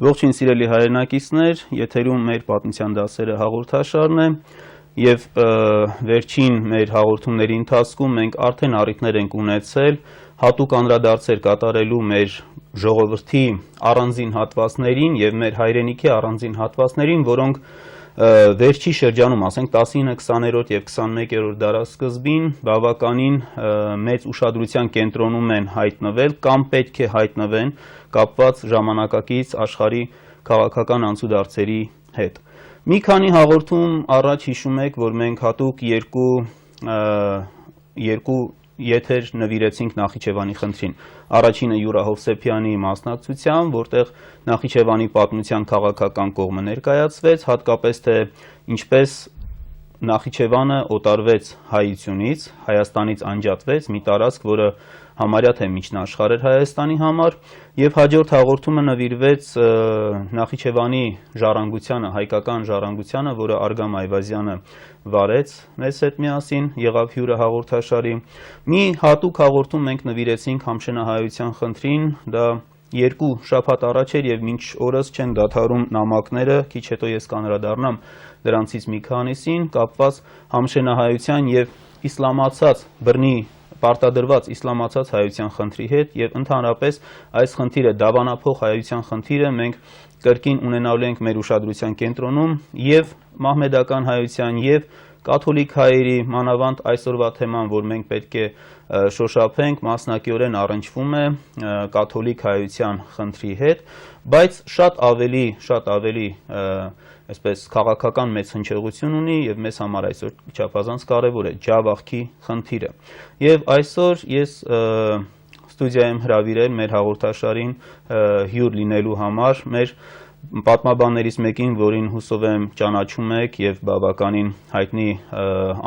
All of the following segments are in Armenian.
Ողջույն սիրելի հայրենակիցներ, եթերում մեր պատմության դասերը հաղորդաշարն է եւ վերջին մեր հաղորդումների ընթացքում մենք արդեն առիթներ ենք ունեցել հատուկ անդրադարձեր կատարելու մեր ժողովրդի առանձին հատվածներին եւ մեր հայրենիքի առանձին հատվածներին, որոնք վերջի շրջանում, ասենք 19-20-րդ եւ 21-րդ դարասկզբին բավականին մեծ ուշադրության կենտրոնում են հայտնվել կամ պետք է հայտնվեն կապված ժամանակակից աշխարհի քաղաքական անցուդարձերի հետ։ Մի քանի հաղորդում առաջ հիշում եք, որ մենք հատուկ երկու եթեր նվիրեցինք Նախիջևանի խնդրին։ Առաջինը Յուրա Հովսեփյանի մասնակցությամբ, որտեղ Նախիջևանի պատմության քաղաքական կողմը ներկայացվեց, հատկապես թե ինչպես Նախիջևանը օտարվեց հայությունից, Հայաստանից անջատվեց մի տարածք, որը համարյա թե միջնաշխարհ էր Հայաստանի համար, եւ հաջորդ հաղորդումը նվիրվեց Նախիջևանի ժառանգությանը, հայկական ժառանգությանը, որը Արգամ Այվազյանը վարեց մեզ հետ միասին, եղավ հյուրը հաղորդաշարի։ Մի հատուկ հաղորդում մենք նվիրեցինք Համշենահայության խնդրին, դա երկու շաբաթ առաջ էր եւ մինչ օրս չեն դադարում նամակները, քիչ հետո ես կանդրադառնամ դրանցից մի քանիսին, կապված համշենահայության եւ իսլամացած բռնի պարտադրված իսլամացած հայության խնդրի հետ եւ ընդհանրապես այս խնդիրը դավանափոխ հայության խնդիրը մենք կրկին ունենալու ենք մեր ուշադրության կենտրոնում եւ մահմեդական հայության եւ կաթոլիկ հայերի մանավանդ այսօրվա թեման, որ մենք պետք է շոշափենք, մասնակիորեն առնչվում է կաթոլիկ հայության խնդրի հետ, բայց շատ ավելի այսպես քաղաքական մեծ հնչեղություն ունի եւ մեզ համար այսօր չափազանց կարեւոր է ջավախքի խնդիրը։ Եվ այսօր ես ստուդիա եմ հրավիրել մեր հաղորդաշարին հյուր լինելու համար մեր պատմաբաններից մեկին, որին հուսով եմ ճանաչում եք եւ բավականին հայտնի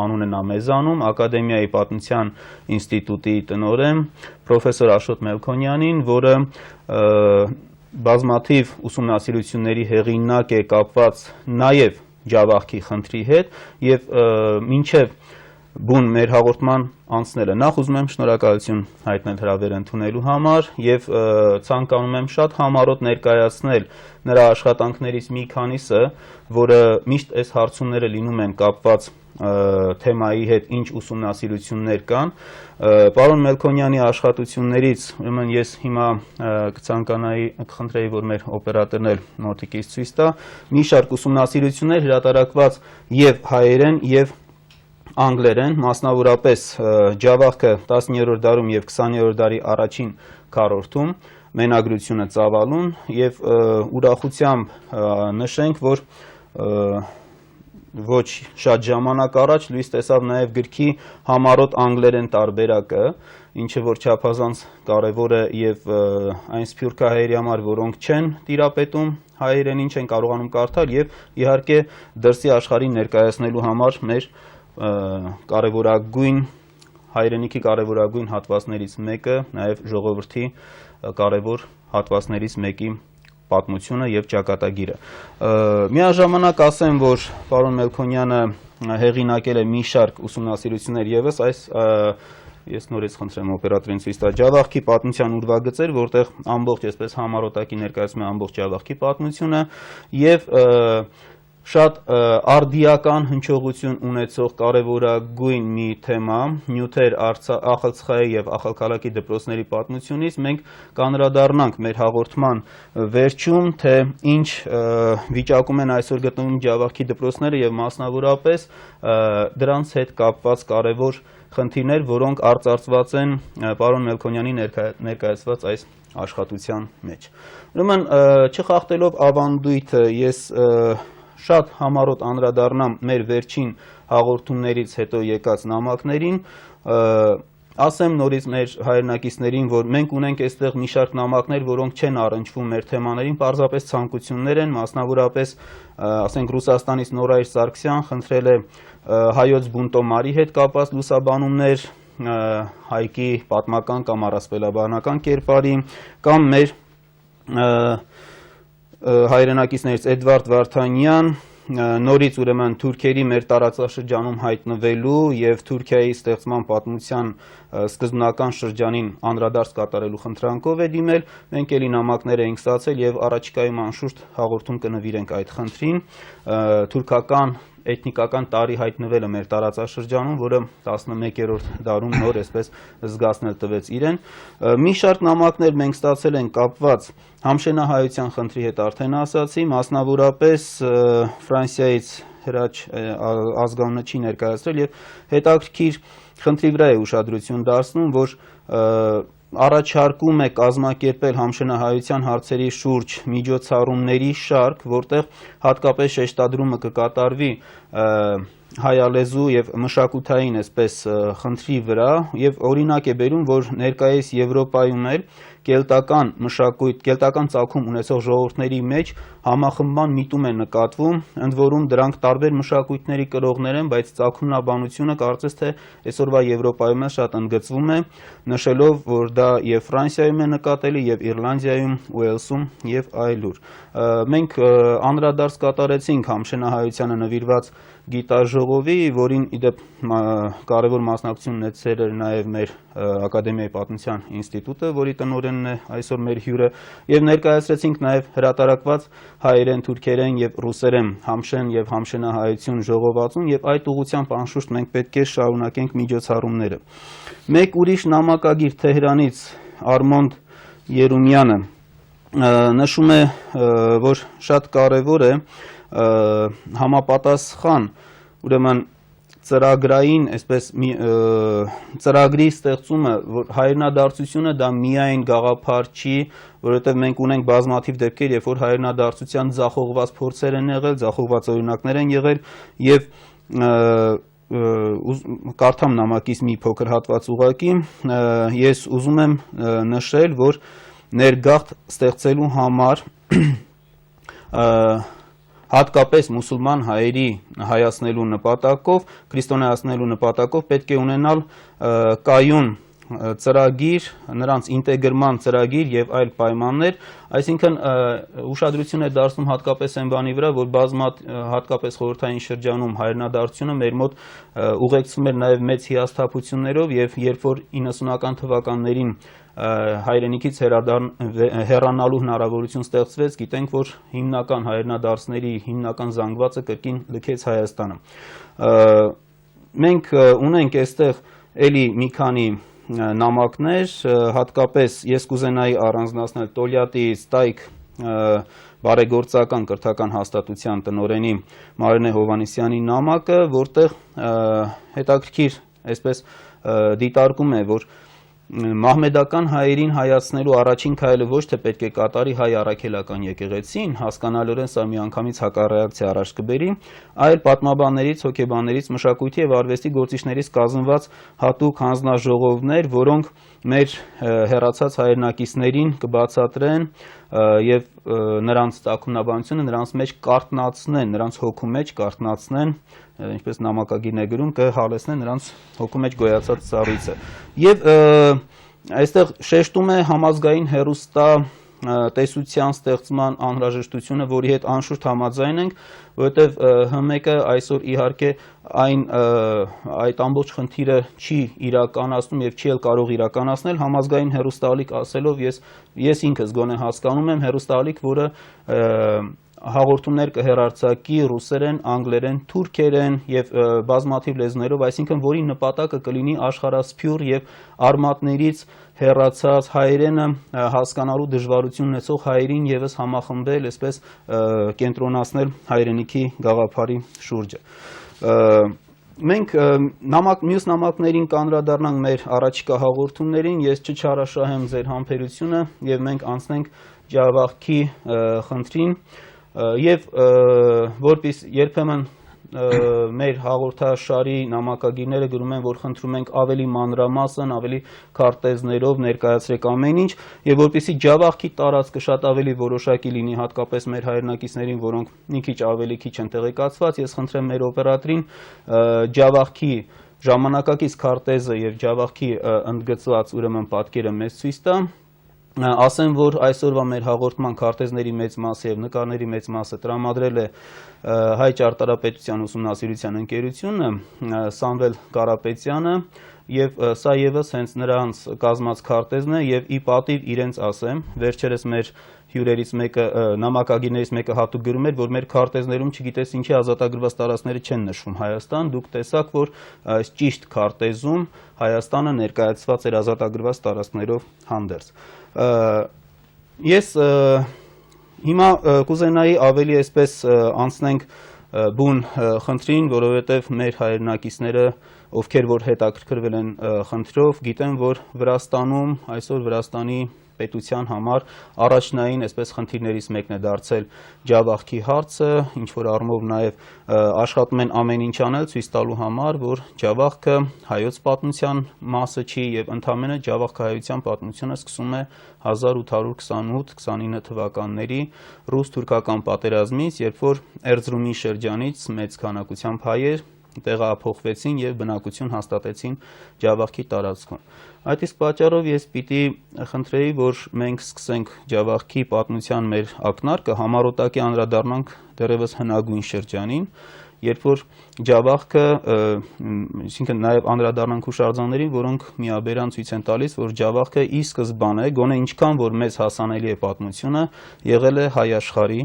անուն է նա մեզանում, Ակադեմիայի պատմության ինստիտուտի տնօրեն պրոֆեսոր Աշոտ Մելքոնյանին, որը բազմաթիվ ուսումնասիրությունների հեղինակ է կապված նաեւ ջավախքի խնդրի հետ եւ մինչեւ բուն մեր հաղորդման անցնելը նախ ուզում եմ շնորհակալություն հայտնել հրավեր ընդունելու համար եւ ցանկանում եմ շատ համառոտ ներկայացնել նրա աշխատանքներից մի քանիսը, որը միշտ այս հարցումները լինում են կապված թեմայի հետ ինչ ուսումնասիրություններ կան։ Պարոն Մելքոնյանի աշխատություններից ուրեմն ես հիմա կխնդրեի, որ մեր օպերատորն էլ մոտիկից ցույց տա մի շարք ուսումնասիրություններ հրատարակված եւ հայերեն եւ անգլերեն, մասնավորապես ջավախքը 19-րդ դարում եւ 20-րդ դարի առաջին քառորդում մենագրությունը ծավալուն եւ ուրախությամբ նշենք, որ ոչ շատ ժամանակ առաջ լույս տեսավ նաեւ գրքի համառոտ անգլերեն տարբերակը, ինչը որ չափազանց կարեւոր է եւ այն սփյուռքահայերի համար, որոնք չեն տիրապետում հայերենին, չեն կարողանում կարդալ եւ իհարկե դրսի աշխարհին ներկայացնելու համար մեր կարևորագույն հայրենիքի կարևորագույն հատվածներից մեկը, նաև ժողովրդի կարևոր հատվածներից մեկի պատմությունը եւ ճակատագիրը։ Միաժամանակ ասեմ, որ պարոն Մելքոնյանը հեղինակել է մի շարք ուսումնասիրություններ եւս ես նորից խնդրեմ օպերատորին ցույց տա ջավախքի պատմության ուրվագծեր, որտեղ ամբողջ այսպես համառոտակի ներկայացում է ամբողջ ջավախքի պատմությունը եւ շատ արդիական հնչողություն ունեցող կարևորագույն մի թեմա, նյութեր Ախալցխայի եւ Ախալքալակի դպրոցների պատմությունից մենք կանդրադառնանք մեր հաղորդման վերջում, թե ինչ վիճակում են այսօր գտնվում ջավախքի դպրոցները եւ մասնավորապես դրանց հետ կապված կարևոր խնդիրներ, որոնք արծարծված են պարոն Մելքոնյանի ներկայացված այս աշխատության մեջ։ Ուրեմն չխախտելով ավանդույթը ես շատ համառոտ անդրադառնամ մեր վերջին հաղորդումներից հետո եկած նամակներին, ասեմ նորից մեր հայրենակիցներին, որ մենք ունենք այստեղ մի շարք նամակներ, որոնք չեն առնչվում մեր թեմաներին, պարզապես ցանկություններ են, մասնավորապես ասենք Ռուսաստանից Նորայր Սարգսյան խնդրել է հայոց բունտոմարի հետ կապված լուսաբանումներ, Հայկի պատմական կամ առասպելաբանական կերպարի, կամ մեր հայրենակիցներից Էդվարդ Վարդանյան նորից ուրեմն թուրքերի մեր տարածաշրջանում հայտնվելու եւ Թուրքիայի ստեղծման պատմության սկզբնական շրջանին անդրադարձ կատարելու խնդրանքով է դիմել, մենք էլի նամակներ էինք ստացել եւ առաջիկայում անշուշտ հաղորդում կնվիրենք այդ խնդրին, թուրքական էթնիկական տարի հայտնվելը մեր տարածաշրջանում, որը 11-րդ դարում նոր այսպես զգացնել տվեց իրեն։ Մի շարք նամակներ մենք ստացել ենք կապված համշենահայության խնդրի հետ արդեն ասացի, մասնավորապես Ֆրանսիայից հրաչ ազգանունը չի ներկայացրել եւ հետաքրքիր խնդրի վրա է ուշադրություն դարձնում, որ առաջարկում է կազմակերպել համշենահայության հարցերի շուրջ միջոցառումների շարք, որտեղ հատկապես շեշտադրումը կկատարվի հայալեզու եւ մշակութային այսպես խնդրի վրա եւ օրինակ է բերում, որ ներկայիս Եվրոպայում էլ կելտական մշակույթ, կելտական ծագում ունեցող ժողովուրդների մեջ համախմբման միտում է նկատվում, ընդ որում դրանք տարբեր մշակույթների կրողներ են, բայց ծագումնաբանությունը կարծես թե այսօրվա Եվրոպայում շատ ընդգծվում է, նշելով, որ դա եւ Ֆրանսիայում է նկատելի, եւ Իռլանդիայում, Ուելսում եւ այլուր։ Մենք անդրադարձ կատարեցինք համշենահայությանը նվիրված գիտաժողովի, որին իդեպ կարևոր մասնակցություն ունեցել էր նաև մեր Ակադեմիայի պատմության ինստիտուտը, որի տնօրենն է այսօր մեր հյուրը, եւ ներկայացրեցինք նաև հրատարակված հայերեն, թուրքերեն եւ ռուսերեն համշեն եւ համշենահայություն ժողովածուն, եւ այդ ուղղությամբ անշուշտ մենք պետք է շարունակենք միջոցառումները։ Մեկ ուրիշ նամակագիր Թեհրանից Արմոնդ Երումյանը նշում է, որ շատ կարևոր է համապատասխան ուրեմն ծրագրային, այսպես ծրագրի ստեղծումը, որ հայրենադարձությունը դա միայն գաղափար չի, որովհետև մենք ունենք բազմաթիվ դեպքեր, երբ որ հայրենադարձության ձախողված փորձեր են եղել, ձախողված օրինակներ են եղել եւ կարդամ նամակից մի փոքր հատված ուղղակի, ես ուզում եմ նշել, որ ներգաղթ ստեղծելու համար հատկապես մուսուլման հայերի հայացնելու նպատակով, քրիստոնեացնելու նպատակով պետք է ունենալ կայուն ծրագիր, նրանց ինտեգրման ծրագիր եւ այլ պայմաններ, այսինքն ուշադրություն է դարձնում հատկապես այն բանի վրա, որ հատկապես խորհրդային շրջանում հայրենադարձությունը մեր մոտ ուղեկցվում էր նաեւ մեծ հիասթափություններով եւ երբ որ 90-ական թվականներին հայրենիքից հեռանալու հնարավորություն ստեղծվեց, գիտենք, որ հիմնական հայրենադարձների հիմնական զանգվածը կրկին լքեց Հայաստանը։ Մենք ունենք այստեղ էլի մի քանի նամակներ, հատկապես ես կուզենայի առանձնացնել Տոլյատի Ստայք բարեգործական կրթական հաստատության տնօրենի Մարինե Հովհաննիսյանի նամակը, որտեղ հետաքրքիր այսպես դիտարկում է, որ մահմեդական հայերին հայացնելու առաջին քայլը ոչ թե պետք է կատարի հայ առաքելական եկեղեցին, հասկանալորեն սա միանգամից հակառեակցիա առաջ կբերի, այլ պատմաբաններից, հոգեբաններից, մշակույթի եւ արվեստի գործիչներից կազմված հատուկ հանձնաժողովներ, որոնք մեր հեռացած հայրենակիցներին կբացատրեն եւ նրանց ծագումնաբանությունը նրանց մեջ կարտնացնեն, նրանց հոգու մեջ կարտնացնեն, ինչպես նամակագիրն է գրում, կհալեցնեն նրանց հոգու մեջ գոյացած ծառույցը։ Եւ այստեղ շեշտում է համազգային հերոստա տեսության ստեղծման անհրաժեշտությունը, որի հետ անշուշտ համաձայն ենք, որովհետև ՀՄԿ-ը այսօր իհարկե այդ ամբողջ խնդիրը չի իրականացնում եւ չի էլ կարող իրականացնել համազգային հերոստալիք ասելով ես ինքս գոնե հասկանում եմ հերոստալիք, որը հաղորդումներ կհեռարձակի ռուսերեն, անգլերեն, թուրքերեն եւ բազմաթիվ լեզուներով, այսինքն որի նպատակը կլինի աշխարհասփյուռ եւ արմատներից հեռացած հայերենը հասկանալու դժվարություն ունեցող հայերին եւս համախմբել, այսպես կենտրոնացնել հայրենիքի գաղափարի շուրջը։ Մենք մյուս նամակներին կանդրադառնանք մեր առաջիկա հաղորդումներին, ես չչարաշահեմ ձեր համբերությունը եւ մենք անցնենք ջավախքի խնդրին եւ որպես երբեմն մեր հաղորդաշարի նամակագիրները գրում են, որ խնդրում ենք ավելի մանրամասն, ավելի քարտեզներով ներկայացրեք ամեն ինչ եւ որպեսզի ջավախքի տարածքը շատ ավելի որոշակի լինի հատկապես մեր հայրենակիցներին, որոնք մի քիչ ավելի քիչ են տեղեկացված, ես խնդրեմ մեր օպերատորին ջավախքի ժամանակակից քարտեզը եւ ջավախքի ընդգծված ուրեմն պատկերը մեզ ցույց տա Ասեմ, որ այսօրվա մեր հաղորդման քարտեզների մեծ մասը եւ նկարների մեծ մասը տրամադրել է Հայ ճարտարապետության ուսումնասիրության ընկերությունը, Սամվել Կարապետյանը, եւ սա եւս հենց նրանց կազմած քարտեզն է եւ ի պատիվ իրենց ասեմ, վերջերս մեր հյուրերից մեկը նամակագիրներից մեկը հատուկ գրում էր, որ մեր քարտեզներում չգիտես ինչի ազատագրված տարածքները չեն նշվում Հայաստան, դուք տեսաք, որ այս ճիշտ քարտեզում Հայաստանը ներկայացված էր ազատագրված տարածքներով հանդերձ։ Ես հիմա կուզենայի ավելի այսպես անցնենք բուն խնդրին, որովհետև մեր հայրենակիցները, ովքեր որ հետաքրքրվել են խնդրով, գիտեն, որ Վրաստանում այսօր Վրաստանի պետության համար առաջնային այսպես խնդիրներից մեկն է դարձել ջավախքի հարցը, ինչ որ առումով նաև աշխատում են ամեն ինչ անել ցույց տալու համար, որ ջավախքը հայոց պատմության մասը չի եւ ընդամենը ջավախքահայության պատմությունը սկսում է 1828-29 թվականների ռուս-թուրքական պատերազմից, երբ որ Էրզրումի շրջանից մեծ քանակությամբ հայեր տեղափոխվեցին եւ բնակություն հաստատեցին ջավախքի տարածքում։ Այդ իսկ պատճառով ես պիտի խնդրեի, որ մենք սկսենք ջավախքի պատմության մեր ակնարկը, համառոտակի անդրադառնանք դեռևս հնագույն շրջանին, երբ որ ջավախքը, այսինքն նաև անդրադառնանք հուշարձաններին, որոնք միաբերան ցույց են տալիս, որ ջավախքը ի սկզբանե, գոնե ինչքան որ մեզ հասանելի է պատմությունը, եղել է հայ աշխարհի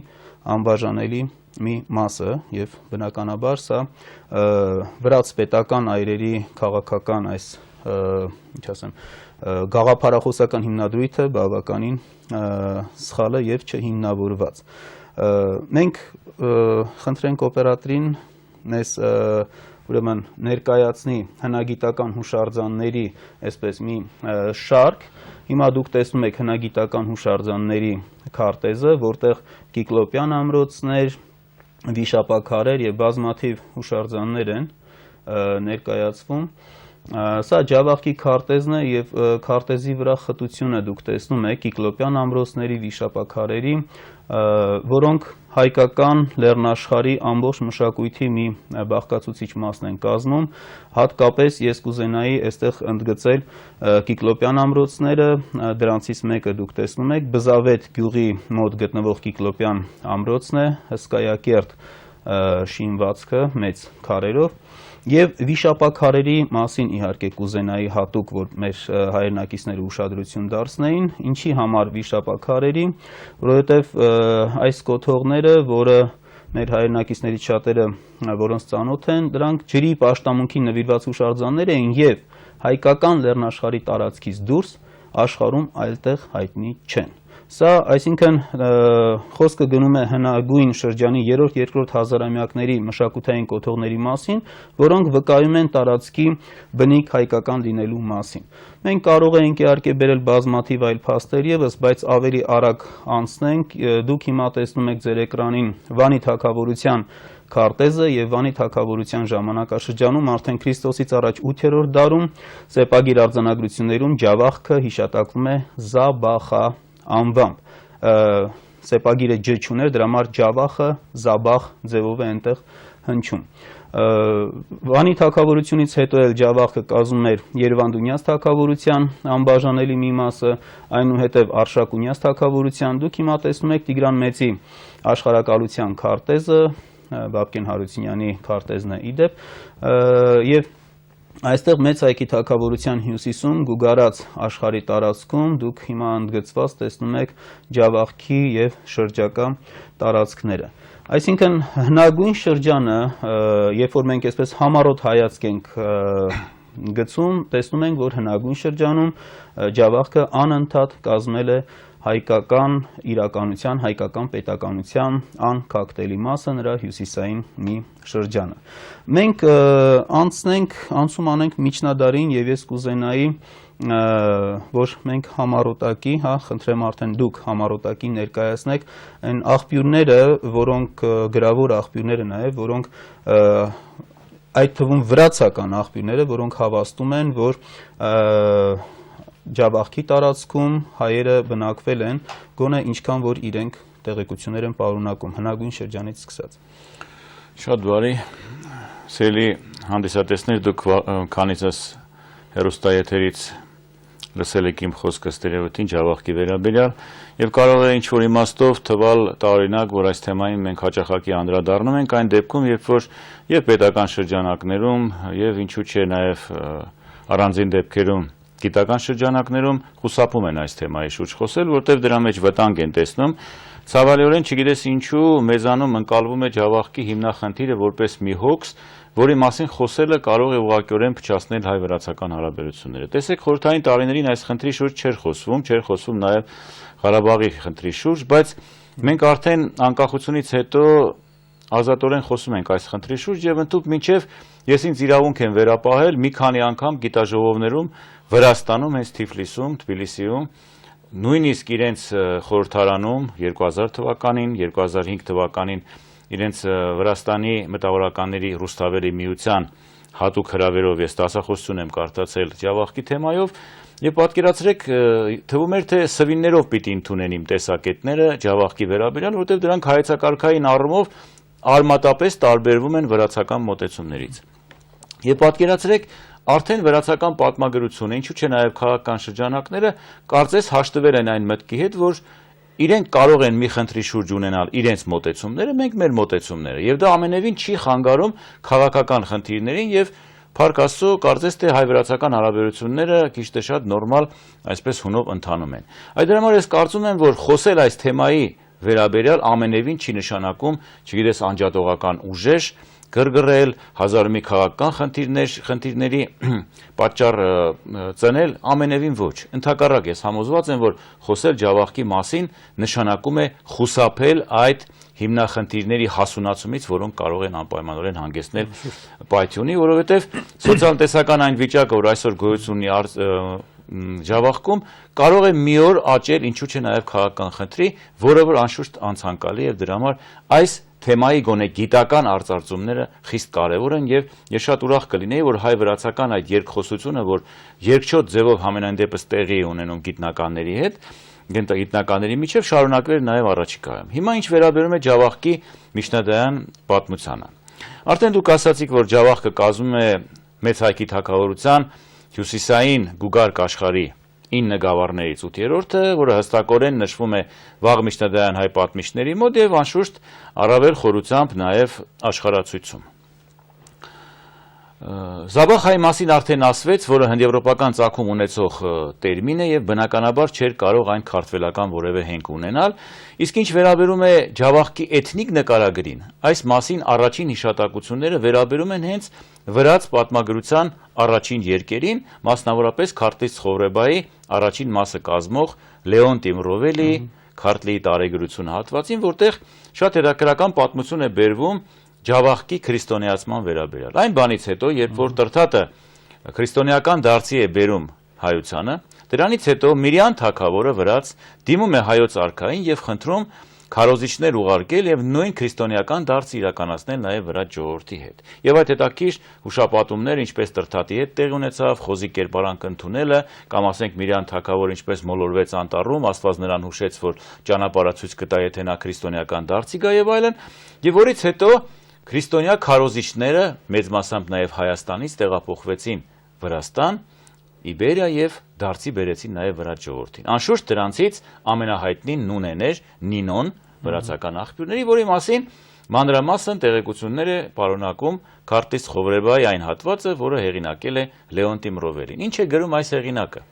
անբաժանելի մի մասը եւ բնականաբար սա վրաց պետական այրերի քաղաքական այս ինչ ասեմ գաղափարախոսական հիմնադրույթը բավականին սխալ է եւ չհիմնավորված։ Մենք խնդրենք օպերատորին մեզ ուրեմն ներկայացնի հնագիտական հուշարձանների այսպես մի շարք։ Հիմա դուք տեսնում եք հնագիտական հուշարձանների քարտեզը, որտեղ Կիկլոպյան ամրոցներ, վիշապաքարեր եւ բազմաթիվ հուշարձաններ են ներկայացվում։ Սա ջավախքի քարտեզն է եւ քարտեզի վրա խտությունը դուք տեսնում եք Կիկլոպյան ամրոցների, վիշապաքարերի, որոնք հայկական լեռնաշխարհի ամբողջ մշակույթի մի բաղկացուցիչ մասն են կազմում։ Հատկապես ես կուզենայի այստեղ ընդգծել Կիկլոպյան ամրոցները, դրանցից մեկը դուք տեսնում եք Բզավետ գյուղի մոտ գտնվող Կիկլոպյան ամրոցն է, հսկայակերտ շինվածքը մեծ քարերով։ Եվ վիշապաքարերի մասին իհարկե կուզենայի հատուկ, որ մեր հայրենակիցները ուշադրություն դարձնեին, ինչի համար վիշապաքարերի, որովհետև այս կոթողները, որը մեր հայրենակիցներից շատերը, որոնց ծանոթ են, դրանք ջրի պաշտամունքին նվիրված հուշարձաններ էին եւ հայկական լեռնաշխարհի տարածքից դուրս աշխարհում այլտեղ հայտնի չեն։ Սա, այսինքն, խոսքը գնում է հնագույն շրջանի 3-2 հազարամյակների մշակութային կոթողների մասին, որոնք վկայում են տարածքի բնիկ հայկական լինելու մասին։ Մենք կարող ենք իհարկե բերել բազմաթիվ այլ փաստեր եւս, բայց ավելի արագ անցնենք, դուք հիմա տեսնում եք ձեր էկրանին Վանի թագավորության քարտեզը եւ Վանի թագավորության ժամանակաշրջանում արդեն Քրիստոսից առաջ 8-րդ դարում սեպագիր արձանագրություններում ջավախքը հիշատակվում է Զաբախա անվամբ սեպագիրը ջ չուներ, դրա համար ջավախը Զաբախ ձևով է այնտեղ հնչում։ Վանի թագավորությունից հետո էլ ջավախը կազմում էր Երևանդունյաց թագավորության անբաժանելի մի մասը, այնուհետև Արշակունյաց թագավորության։ Դուք հիմա տեսնում եք Տիգրան Մեծի աշխարհակալության քարտեզը, Բաբկեն Հարությունյանի քարտեզն է իդեպ, եւ այստեղ մեծ հայքի թագավորության հյուսիսում գուգարած աշխարհի տարածքում դուք հիմա ընդգծված տեսնում եք ջավախքի եւ շրջակա տարածքները։ Այսինքն հնագույն շրջանը, երբ որ մենք այսպես համառոտ հայացք ենք գցում, տեսնում ենք, որ հնագույն շրջանում ջավախքը անընդհատ կազմել է հայկական իրականության, հայկական պետականության անկախտելի մասը, նրա հյուսիսային մի շրջանը։ Մենք անցում անենք միջնադարին եւ ես կուզենայի, որ մենք համառոտակի, խնդրեմ արդեն դուք համառոտակի ներկայացնեք այն աղբյուրները, որոնք գրավոր աղբյուրները նաեւ, որոնք այդ թվում վրացական աղբյուրները, որոնք հավաստում են, որ ջավախքի տարածքում հայերը բնակվել են, գոնե ինչքան որ իրենք տեղեկություններ են պարունակում, հնագույն շրջանից սկսած։ Շատ բարի, սիրելի հանդիսատեսներ, դուք քանիցս հեռուստաեթերից լսել եք իմ խոսքը ստերեոտին Ջավախքի վերաբերյալ եւ կարող է ինչ-որ իմաստով թվալ տարօրինակ, որ այս թեմային մենք հաճախակի անդրադառնում ենք այն դեպքում, երբ որ եւ պետական շրջանակներում եւ ինչու՞ չէ նաեւ առանձին դեպքերում գիտական շրջանակներում խուսափում են այս թեմայի շուրջ խոսել, որտեղ դրա մեջ վտանգ են տեսնում։ Ցավալիորեն չգիտես ինչու մեզանում ընկալվում է Ջավախքի հիմնախնդիրը որպես մի հոգս, որի մասին խոսելը կարող է ուղղակիորեն փչացնել հայ-վրացական հարաբերությունները։ Տեսեք, խորհրդային տարիներին այս խնդրի շուրջ չէր խոսվում նաև Ղարաբաղի խնդրի շուրջ, բայց մենք արդեն անկախությունից հետո ազատորեն խոսում ենք այս խնդրի շուրջ եւ ընդհանուր մինչեւ ես ինձ իրավունք եմ վերապահել մի քանի անգամ գիտաժողովներում Վրաստանում, հենց Թիֆլիսում, Թբիլիսիում, նույնիսկ իրենց խորհրդարանում 2000 թվականին, 2005 թվականին իրենց Վրաստանի մտավորականների Ռուսթավերի միության հատուկ հրավերով ես դասախոսություն եմ կարդացել Ջավախքի թեմայով եւ պատկերացրեք թվում էր թե սվիններով պիտի ընդունեն իմ տեսակետները Ջավախքի վերաբերյալ, որտեղ դրանք հայեցակարգային առումով արմատապես տարբերվում են վրացական մոտեցումներից։ Եվ պատկերացրեք արդեն վրացական պատմագրությունը, ինչու՞ չէ նաև քաղաքական շրջանակները կարծես հաշտվել են այն մտքի հետ, որ իրենք կարող են մի խնդրի շուրջ ունենալ իրենց մոտեցումները, մենք մեր մոտեցումները, եւ դա ամենևին չի խանգարում քաղաքական խնդիրներին եւ Փառք Աստծո, կարծես թե հայ-վրացական հարաբերությունները քիչ թե շատ նորմալ այսպես հունով ընթանում են։ Այդ համար ես կարծում եմ, որ խոսել այս թեմայի վերաբերյալ ամենևին չի նշանակում, չգիտես, անջատողական ուժեր գրգռել, հազար մի քաղաքական խնդիրների պատճառ ծնել, ամենևին ոչ։ Ընդհակառակ ես համոզված եմ, որ խոսել Ջավախքի մասին նշանակում է խուսափել այդ հիմնախնդիրների հասունացումից, որոնք կարող են անպայմանորեն հանգեցնել պայթյունի, որովհետև սոցիալ-տնտեսական այն վիճակը, որ այսօր գոյություն ունի Ջավախքում, կարող է մի օր աճել, ինչու՞ չէ նաև քաղաքական խնդրի, որը որ անշուշտ անցանկալի է, եւ դրա համար այս թեմայի գոնե գիտական արծարծումները խիստ կարևոր են եւ ես շատ ուրախ կլինեի, որ հայ-վրացական այդ երկխոսությունը, որ երկչոտ ձևով համենայն դեպս տեղի է ունենում գիտնականների հետ, գիտնականների միջև շարունակվեր նաև առաջիկայում։ Հիմա ինչ վերաբերում է Ջավախքի միջնադարյան պատմությանը։ Արդեն դուք ասացիք, որ Ջավախքը կազմում է մեծ հայքի թագավորության հյուսիսային գուգարք աշխարհի 9 գավառներից 8-րդը, որը հստակորեն նշվում է վաղ միջնադարյան հայ պատմիչների մոտ եւ անշուշտ առավել խորությամբ նաև աշխարհացույցում։ Զաբախայի մասին արդեն ասվեց, որը հնդեվրոպական ծագում ունեցող տերմին է եւ բնականաբար չէր կարող այն քարտվելական որևէ հենք ունենալ, իսկ ինչ վերաբերում է Ջավախքի էթնիկ նկարագրին, այս մասին առաջին հիշատակությունները վերաբերում են հենց վրաց պատմագրության առաջին երկերին, մասնավորապես Քարտլից Խովրեբայի առաջին մասը կազմող Լեոնտի Մռովելի Քարտլիի տարեգրությունը հատվածին, որտեղ շատ հետաքրքրական պատմություն է բերվում Ջավախքի քրիստոնեացման վերաբերյալ։ Այն բանից հետո, երբ որ Տրթատը քրիստոնեական դարձի է բերում հայությանը, դրանից հետո Միրյան թագավորը վրաց դիմում է հայոց արքային եւ խնդրում քարոզիչներ ուղարկել եւ նույն քրիստոնեական դարձը իրականացնել նաեւ վրաց ժողովրդի հետ։ Եվ այդ հետաքրքիր հուշապատումներ, ինչպես Տրթատի հետ տեղ ունեցավ, խոզի կերպարանք ընդունելը, կամ ասենք Միրյան թագավորը ինչպես մոլորվեց անտառում, Աստված նրան հուշեց, որ ճանապարհացույց կտա, եթե նա քրիստոնեական դարձի գա եւ այլն, եւ որից հետո քրիստոնյա քարոզիչները մեծ մասամբ նաև Հայաստանից տեղափոխվեցին Վրաստան, Իբերիա եւ դարձի բերեցին նաև վրաց ժողովրդին։ Անշուշտ դրանցից ամենահայտնին Նունեն էր, Նինոն, վրացական աղբյուրների, որի մասին մանրամասն տեղեկություններ է պարունակում Քարտլից Խովրեբայի այն հատվածը, որը հեղինակել է Լեոնտի Մռովելին։ Ինչ է գրում այս հեղինակը։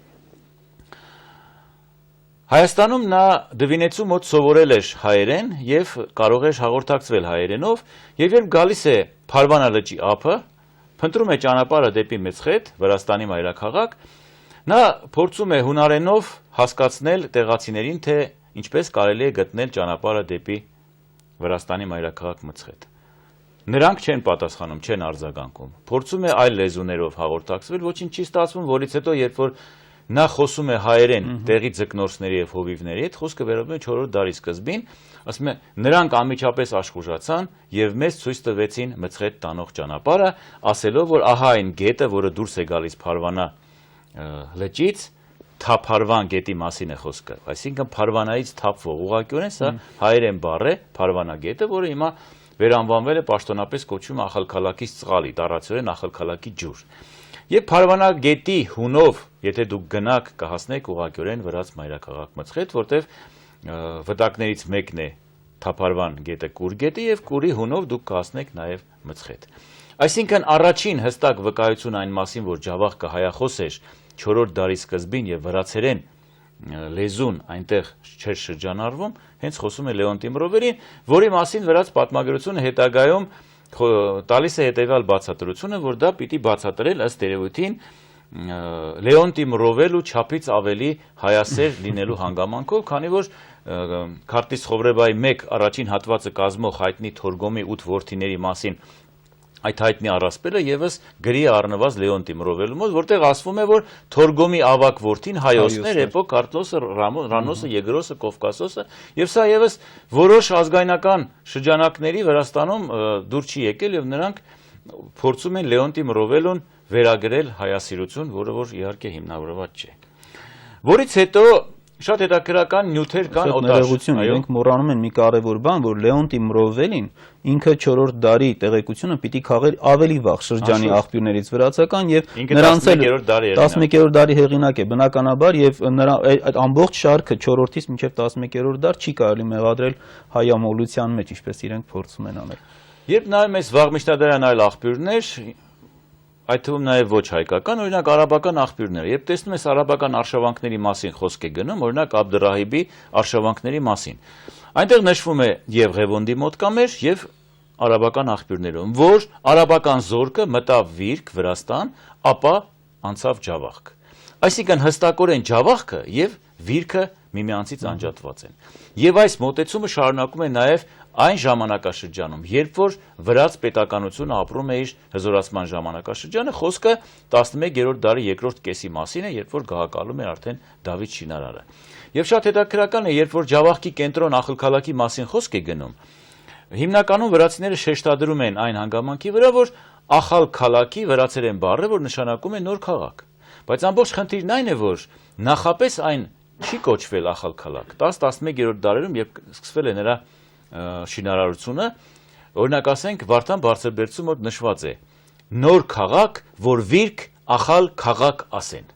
Հայաստանում նա Դվինեցու մոտ սովորել էր հայերեն եւ կարող էր հաղորդակցվել հայերենով, եւ երբ գալիս է Փարվանա լճի ափը, փնտրում է ճանապարհը դեպի Մեծխետ, Վրաստանի մայրաքաղաք, նա փորձում է հունարենով հասկացնել տեղացիներին, թե ինչպես կարելի է գտնել ճանապարհը դեպի Վրաստանի մայրաքաղաք Մեծխետ։ Նրանք չեն պատասխանում, չեն արձագանքում։ Փորձում է այլ լեզուներով հաղորդակցվել, ոչինչ չի ստացվում, որից հետո երբ որ նա խոսում է հայերեն տեղի ձկնորսների եւ հովիվների հետ, խոսքը վերաբերում է 4-րդ դարի սկզբին, ասում է նրանք անմիջապես աշխուժացան եւ մեզ ցույց տվեցին Մեծխետ տանող ճանապարհը, ասելով որ ահա այն գետը, որը դուրս է գալիս Փարվանա լճից, Թափարվան գետի մասին է խոսքը, այսինքն Փարվանայից թափվող, ուղղակիորեն սա հայերեն բառ է, Փարվանա գետը, որը հիմա վերանվանվել է պաշտոնապես կոչվում Ախալքալակից ծղալի, տարածորեն Ախալքալակի ջուր։ Եվ Փարվանագետի հունով, եթե դուք գնաք, կհասնեք ուղղակիորեն Վրաց մայրաքաղաք Մցխեթ, որտեղ վտակներից մեկն է Թափարվան գետը, Կուր գետը, եւ Կուրի հունով դուք կհասնեք նաեւ Մցխեթ։ Այսինքն առաջին հստակ վկայություն այն մասին, որ Ջավախքը հայախոս էր 4-րդ դարի սկզբին եւ վրացերեն լեզուն այնտեղ չէր շրջանառվում, հենց խոսում է Լեոնտի Մռովելին, որի մասին վրաց պատմագրությունը հետագայում տալիս է հետևյալ բացատրությունը, որ դա պիտի բացատրել ըստ երևույթին Լեոնտի Մռովելու չափից ավելի հայասեր լինելու հանգամանքով, քանի որ Քարտիս Խովրեբայի 1 առաջին հատվածը կազմող հայտնի Թորգոմի 8 որդիների մասին այդ հայտնի առասպելը եւս գրի է առնված Լեոնտի Մռովելու մոտ, որտեղ ասվում է, որ Թորգոմի ավակ որդին Հայոսն էր, Էպո, Կարտլոսը, Ռանոսը, Եգրոսը, Կովկասոսը, եւ սա եւս որոշ ազգայնական շրջանակների Վրաստանում դուր չի եկել եւ նրանք փորձում են Լեոնտի Մռովելուն վերագրել հայասիրություն, որը որ իհարկե հիմնավորված չէ։ Որից հետո շատ հետաքրական նյութեր կան օտարություն, իրենք մոռանում են մի կարևոր բան, որ Լեոնտի Մռովելին ինքը 4-րդ դարի տեղեկությունը պիտի քաղեր ավելի վաղ շրջանի աղբյուրներից վրացական եւ նրանց էլ 11-րդ դարի հեղինակ է բնականաբար եւ նրա այդ ամբողջ շարքը 4-րդից մինչեւ 11-րդ դար չի կարելի մեղադրել հայամոլության մեջ, ինչպես իրենք փորձում են անել։ Երբ նայում ես վաղմիջնադարյան այլ աղբյուրներ, այդ թվում նաև ոչ հայկական, օրինակ արաբական աղբյուրները, երբ տեսնում ես արաբական արշավանքների մասին խոսք է գնում, օրինակ Աբդռահիբի արշավանքների մասին, այնտեղ նշվում է եւ Ղևոնդի մոտկամերձ եւ արաբական աղբյուրներում, որ արաբական զորքը մտավ Վիրք, Վրաստան, ապա անցավ Ջավախք։ Այսինքն հստակորեն Ջավախքը եւ Վիրքը միմյանցից անջատված են։ Եվ այս մոտեցումը շարունակում է նաև այն ժամանակաշրջանում, երբ որ վրաց պետականությունը ապրում է իր հզորացման ժամանակաշրջանը, խոսքը 11-րդ դարի երկրորդ կեսի մասին է, երբ որ գահակալում է արդեն Դավիթ շինարարը։ Եվ շատ հետաքրքրական է, երբ որ Ջավախքի կենտրոն Ախալքալաքի մասին խոսք է գնում, հիմնականում վրացիները շեշտադրում են այն հանգամանքի վրա, որ Ախալքալաքի վրացերեն բառը, որ նշանակում է նոր քաղաք։ Բայց ամբողջ խնդիրն այն է, որ նախապես այն չի կոչվել Ախալքալաք։ 10-11-րդ դարերում, երբ սկսվել է նրա շինարարությունը, օրինակ ասենք Վարդան Բարձրբերդցու մոտ նշված է նոր քաղաք, որ Վիրք Ախալ քաղաք ասեն։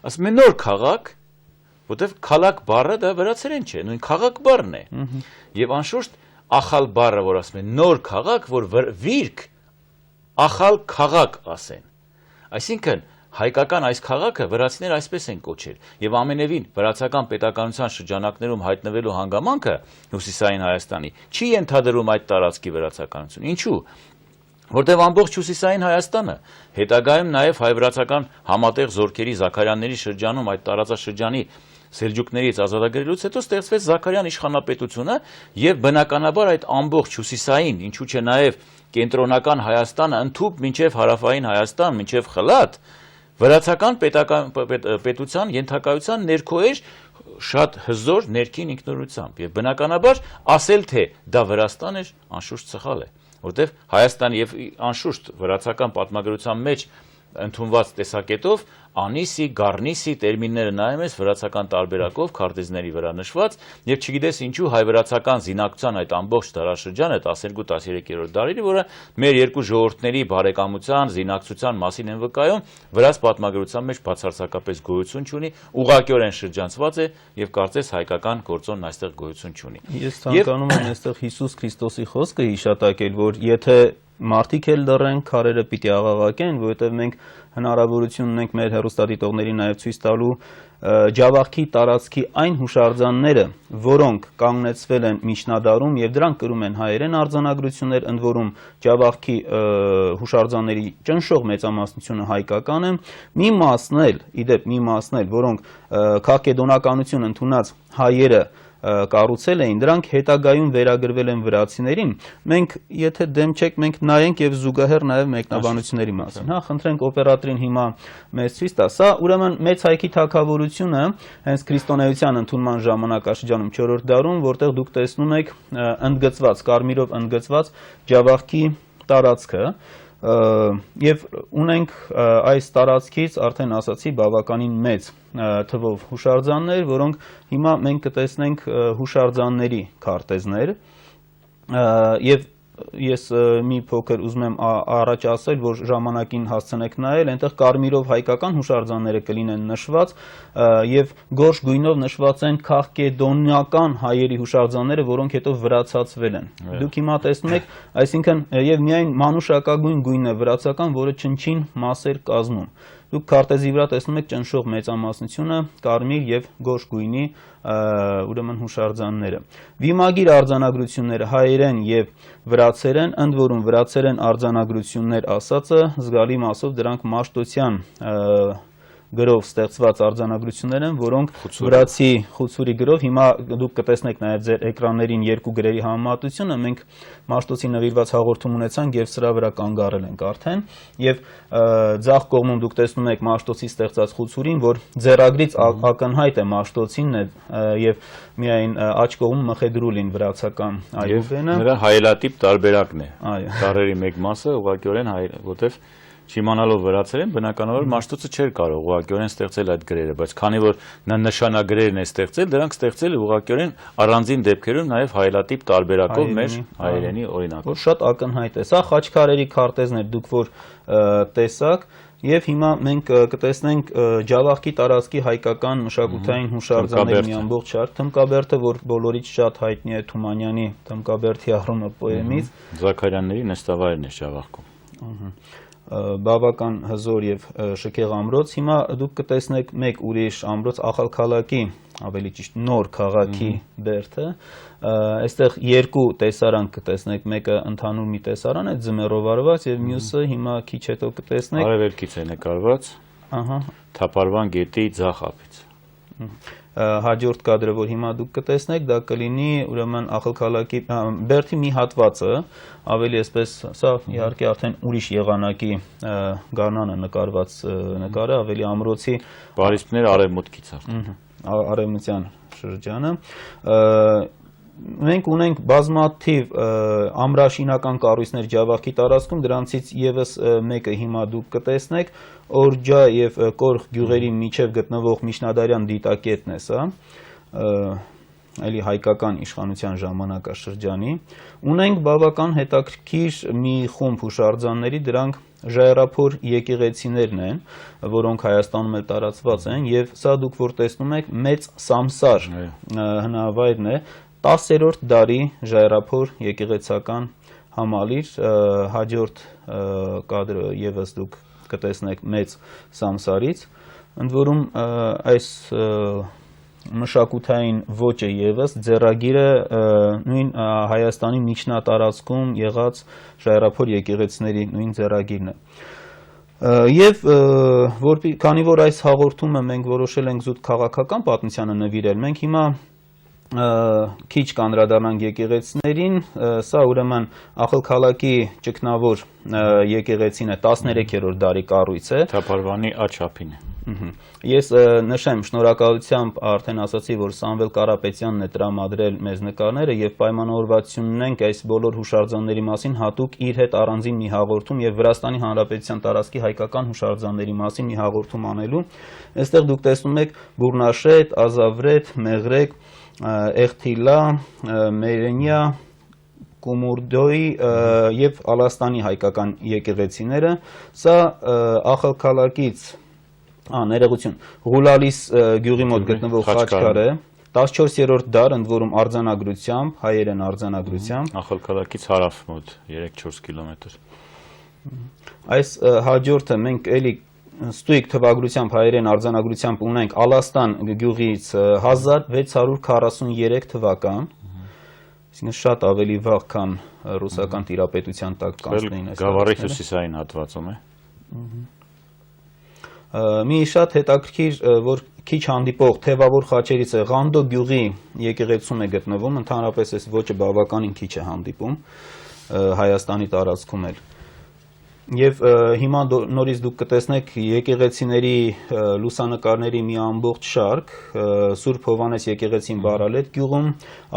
Ասում են նոր քաղաք, որտեղ քալակ բառը դա վրացերեն չէ, նույն քաղաք բառն է։ Եվ անշուշտ Ախալ բառը, որ ասում են նոր քաղաք, որ Վիրք Ախալ քաղաք ասեն։ Այսինքն հայկական այս քաղաքը վրացիները այսպես են կոչել եւ ամենևին վրացական պետականության շրջանակներում հայտնվելու հանգամանքը հյուսիսային Հայաստանի չի ենթադրում այդ տարածքի վրացականություն։ Ինչու՞։ Որտեղ ամբողջ հյուսիսային Հայաստանը հետագայում նաեւ հայ-վրացական համատեղ զորքերի Զաքարյանների շրջանում այդ տարածաշրջանի սելջուկներից ազատագրելուց հետո ստեղծվեց Զաքարյան իշխանապետությունը եւ բնականաբար այդ ամբողջ հյուսիսային, ինչու՞ չէ նաեւ կենտրոնական Հայաստանը ընդհուպ մինչեւ հարավային Հայաստան, մինչեւ Խլաթ վրացական պետության ենթակայության ներքո էր շատ հզոր ներքին ինքնորոշությամբ եւ բնականաբար ասել թե դա Վրաստան էր անշուշտ սխալ է, որտեղ Հայաստան եւ անշուշտ վրացական պատմագրության մեջ ընդունված տեսակետով անիսի, գառնիսի տերմինները նայում ես վրացական տարբերակով քարտեզների վրա նշված եւ չգիտես ինչու հայ-վրացական զինակցության այդ ամբողջ դարաշրջանը 12-13-րդ դարերի, որը մեր երկու ժողովուրդների բարեկամության, զինակցության մասին են վկայում, վրաց պատմագրության մեջ բացարձակապես գոյություն չունի, ուղղակիորեն շրջանցված է եւ կարծես հայկական գործոնն այստեղ գոյություն չունի։ Ես ցանկանում եմ այստեղ Հիսուս Քրիստոսի խոսքը հիշատակել, որ եթե մարդիկ էլ դռեն, քարերը պիտի աղաղակեն, որովհետև մենք հնարավորություն ունենք մեր հեռուստադիտողներին նաև ցույց տալու Ջավախքի տարածքի այն հուշարձանները, որոնք կանգնեցվել են միջնադարում եւ դրանք կրում են հայերեն արձանագրություններ, ընդ որում Ջավախքի հուշարձանների ճնշող մեծամասնությունը հայկական է, մի մասն էլ, իդեպ մի մասն էլ, որոնք քաղաքեդոնականություն ընդունած հայերը կառուցել էին, դրանք հետագայում վերագրվել են վրացիներին, մենք եթե դեմ չեք, մենք նայենք եւ զուգահեռ նաեւ մեկնաբանությունների մասին, հա, խնդրենք օպերատորին հիմա մեզ ցույց տա, սա ուրեմն մեծ հայքի թագավորությունը հենց քրիստոնեության ընդունման ժամանակաշրջանում 4-րդ դարում, որտեղ դուք տեսնում եք ընդգծված, կարմիրով ընդգծված Ջավախքի տարածքը եւ ունենք այս տարածքից արդեն ասացի բավականին մեծ թվով հուշարձաններ, որոնք հիմա մենք կտեսնենք հուշարձանների քարտեզներ եւ ես մի փոքր ուզում եմ առաջ ասել, որ ժամանակին հասցնեք նայել, այնտեղ կարմիրով հայկական հուշարձանները կլինեն նշված եւ գորշ գույնով նշված են քաղկեդոնիական հայերի հուշարձանները, որոնք հետո վրացացվել են։ Դուք հիմա տեսնում եք, այսինքն եւ միայն մանուշակագույն գույնն է վրացական, որը չնչին մասեր կազմում։ Դուք քարտեզի վրա տեսնում եք ճնշող մեծամասնությունը կարմիր եւ գորշ գույնի ուրեմն հուշարձանները։ Վիմագիր արձանագրությունները հայերեն եւ վրացերեն, ընդ որում վրացերեն արձանագրություններ ասածը զգալի մասով դրանք մաշտոցյան գրով ստեղծված արձանագրություններ են, որոնք վրացի խուցուրի գրով, հիմա դուք կտեսնեք նաև ձեր էկրաններին երկու գրերի համեմատությունը, մենք մաշտոցի նվիրված հաղորդում ունեցանք եւ սրա վրա կանգ առել ենք արդեն, եւ ձախ կողմում դուք տեսնում եք մաշտոցի ստեղծած խուցուրին, որ ձեռագրից ակնհայտ է մաշտոցինն է եւ միայն աջ կողմում մխեդրուլին վրացական այբուբենը։ Նրա հայելատիպ տարբերակն է։ Այո։ Տառերի մեկ մասը ուղղակիորեն որտեվ Չիմանալով վրացերեն, բնականաբար մաշտոցը չէր կարող ուղղակիորեն ստեղծել այդ գրերը, բայց քանի որ նա նշանագրերն է ստեղծել, դրանք ստեղծել ուղղակիորեն առանձին դեպքերում նաև հայելատիպ տարբերակով մեր հայերենի օրինակով։ Որ շատ ակնհայտ է։ Սա խաչքարերի քարտեզն էր, դուք որ տեսաք, եւ հիմա մենք կտեսնենք Ջավախքի տարածքի հայկական մշակութային հուշարձանների մի ամբողջ շարք, Թմկաբերդը, որ բոլորից շատ հայտնի է Թումանյանի Թմկաբերդի առումը պոեմից, Զաքարյանների նստավայրն է Ջավախքում։ Բավական հզոր եւ շքեղ ամրոց։ Հիմա դուք կտեսնեք մեկ ուրիշ ամրոց Ախալքալակի, ավելի ճիշտ նոր քաղաքի բերդը։ Այստեղ երկու տեսարան կտեսնեք, մեկը ընդհանուր մի տեսարան է ձմեռով արված եւ մյուսը հիմա քիչ հետո կտեսնեք Արևելքից է նկարված։ Ահա։ Թափարվան գետի ձախ ափից։ Հաջորդ կադրը, որ հիմա դուք կտեսնեք, դա կլինի ուրեմն Ախալքալակի բերդի մի հատվածը, ավելի այսպես, սա իհարկե արդեն ուրիշ եղանակի գարնանը նկարված նկարը, ավելի ամրոցի Բարիսպներ արևմուտքից արևմտյան շրջանը։ Մենք ունենք բազմաթիվ ամրաշինական կառույցներ Ջավախքի տարածքում, դրանցից եւս մեկը հիմա դուք կտեսնեք, Օրջա եւ Կորխ գյուղերի միջև գտնվող միջնադարյան դիտակետն է սա, այլի հայկական իշխանության ժամանակաշրջանի։ Ունենք բավական հետաքրքիր մի խումբ հուշարձանների, դրանք ժայռափոր եկեղեցիներն են, որոնք Հայաստանում էլ տարածված են, եւ սա դուք որ տեսնում եք, Մեծ Սամսար հնավայրն է, 10-րդ դարի ժայռափոր եկեղեցական համալիր, հաջորդ կադրը եւս դուք կտեսնեք Մեծ Սամսարից, ընդ որում այս մշակութային ոճը եւս ձեռագիրը նույն Հայաստանի միջնատարածքում եղած ժայռափոր եկեղեցիների նույն ձեռագիրն է։ Եվ քանի որ այս հաղորդումը մենք որոշել ենք զուտ քաղաքական պատմությանը նվիրել, մենք հիմա քիչ կանդրադառնանք եկեղեցիներին, սա ուրեմն Ախալքալակի ճգնավոր եկեղեցին է, 13-րդ դարի կառույց է։ Թափարվանի աջ ափին է։ Ես նշեմ, շնորհակալությամբ արդեն ասացի, որ Սամվել Կարապետյանն է տրամադրել մեզ նկարները եւ պայմանավորվածություն ունենք այս բոլոր հուշարձանների մասին հատուկ իր հետ առանձին մի հաղորդում եւ Վրաստանի Հանրապետության տարածքի հայկական հուշարձանների մասին մի հաղորդում անելու։ Այստեղ դուք տեսնում եք Բուրնաշետ, Ազավրետ, Մեղրեկ, Էղթիլա, Մերենյա, Կումուրդոյի եւ Ալաստանի հայկական եկեղեցիները, սա Ախալքալակից ներողություն, Ղուլալիս գյուղի մոտ գտնվող խաչքար է, 14-րդ դար, ընդ որում արձանագրությամբ, հայերեն արձանագրությամբ, Ախալքալակից հարավ մոտ 3-4 կիլոմետր։ Այս հաջորդը մենք էլի ստույգ թվագրությամբ հայերեն արձանագրությամբ ունենք Ալաստան գյուղից 1643 թվական, այսինքն շատ ավելի վաղ, քան ռուսական տիրապետության տակ կանցնեին այս Գավառի հյուսիսային հատվածում է։ Մի շատ հետաքրքիր, որ քիչ հանդիպող թևավոր խաչերից է, Ղանդո գյուղի եկեղեցում է գտնվում, ընդհանրապես այս ոճը բավականին քիչ է հանդիպում Հայաստանի տարածքում էլ։ Եվ հիմա նորից դուք կտեսնեք եկեղեցիների լուսանկարների մի ամբողջ շարք, Սուրբ Հովհաննես եկեղեցին Բարալետ գյուղում,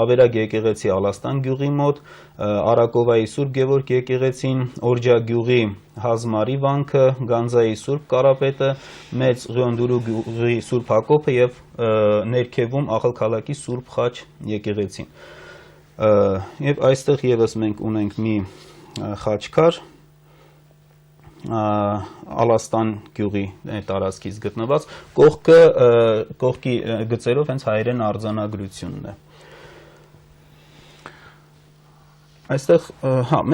Ավերակ եկեղեցի Ալաստան գյուղի մոտ, Արակովայի Սուրբ Գևորգ եկեղեցին, Օրջա գյուղի Հազմարի վանքը, Գանձայի Սուրբ Կարապետը, Մեծ Ղյոնդուրու գյուղի Սուրբ Հակոբը եւ ներքևում Ախալքալակի Սուրբ Խաչ եկեղեցին։ Եվ այստեղ եւս մենք ունենք մի խաչքար Ալաստան գյուղի տարածքից գտնված, կողքի գծերով հենց հայերեն արձանագրությունն է։ Այստեղ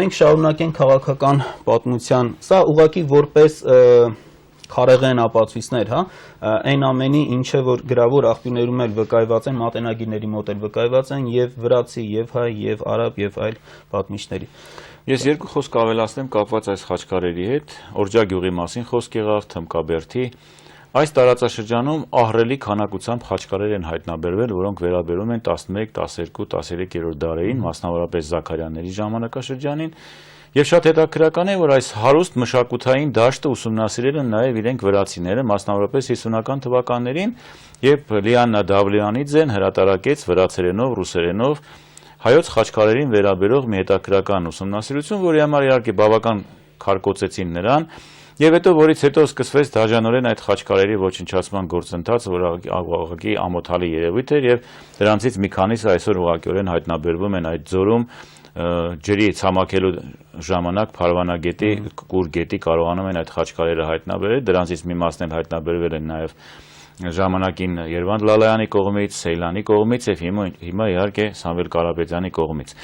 մենք շարունակենք քաղաքական պատմության, սա ուղղակի որպես քարեղեն ապացույցներ, այն ամենի, ինչը որ գրավոր աղբյուրներում էլ վկայված են, մատենագիրների մոտ էլ վկայված են եւ վրացի, եւ հայ, եւ արաբ, եւ այլ պատմիչների։ Ես երկու խոսք ավելացնեմ կապված այս խաչքարերի հետ, Օրջա գյուղի մասին խոսք եղավ, Թմկաբերդի։ Այս տարածաշրջանում ահռելի քանակությամբ խաչքարեր են հայտնաբերվել, որոնք վերաբերում են 11, 12, 13-րդ դարերին, մասնավորապես Զաքարյանների ժամանակաշրջանին։ Եվ շատ հետաքրքրական է, որ այս հարուստ մշակութային դաշտը ուսումնասիրել են նաև իրենք վրացիները, մասնավորապես 50-ական թվականներին, երբ Լիաննա Դավլյանիձեն հրատարակեց վրացերենով, ռուսերենով հայոց խաչքարերին վերաբերող մի հետաքրքրական ուսումնասիրություն, որի համար իհարկե բավական քարկոծեցին նրան, եւ հետո որից հետո սկսվեց դաժանորեն այդ խաչքարերի ոչնչացման գործընթացը, որ ուղղակի ամոթալի երևույթ էր, եւ դրանցից մի քանիսը այսօր ուղղակիորեն հայտնաբերվում են այդ ձորում ջրի ցամաքելու ժամանակ Փարվանագետի կուր գետի կարողանում են այդ խաչքարերը հայտնաբերել, դրանցից մի մասն էլ հայտնաբերվել են նաև ժամանակին Երվանդ Լալայանի կողմից, Սեյլանի կողմից եւ հիմա իհարկե Սամվել Կարապետյանի կողմից։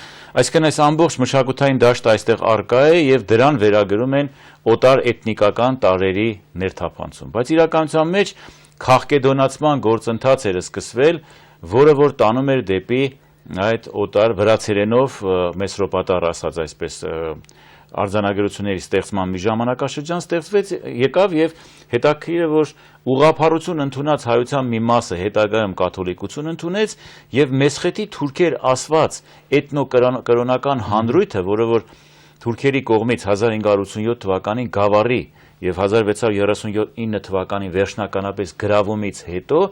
Այսինքն այս ամբողջ մշակութային դաշտը այստեղ առկա է եւ դրան վերագրում են օտար էթնիկական տարրերի ներթափանցում, բայց իրականության մեջ քաղկեդոնացման գործընթաց էր սկսվել, որը որ տանում էր դեպի այդ օտար վրացերենով մեսրոպատար ասած այսպես արձանագրությունների ստեղծման մի ժամանակաշրջան ստեղծվեց, եկավ եւ հետաքրքիր է, որ ուղղափառություն ընդունած հայության մի մասը հետագայում կաթոլիկություն ընդունեց եւ Մեսխետի թուրքեր ասված էթնոկրոնական հանրույթը, որը որ թուրքերի կողմից 1587 թվականին Գավառի եւ 1639 թվականին վերջնականապես գրավումից հետո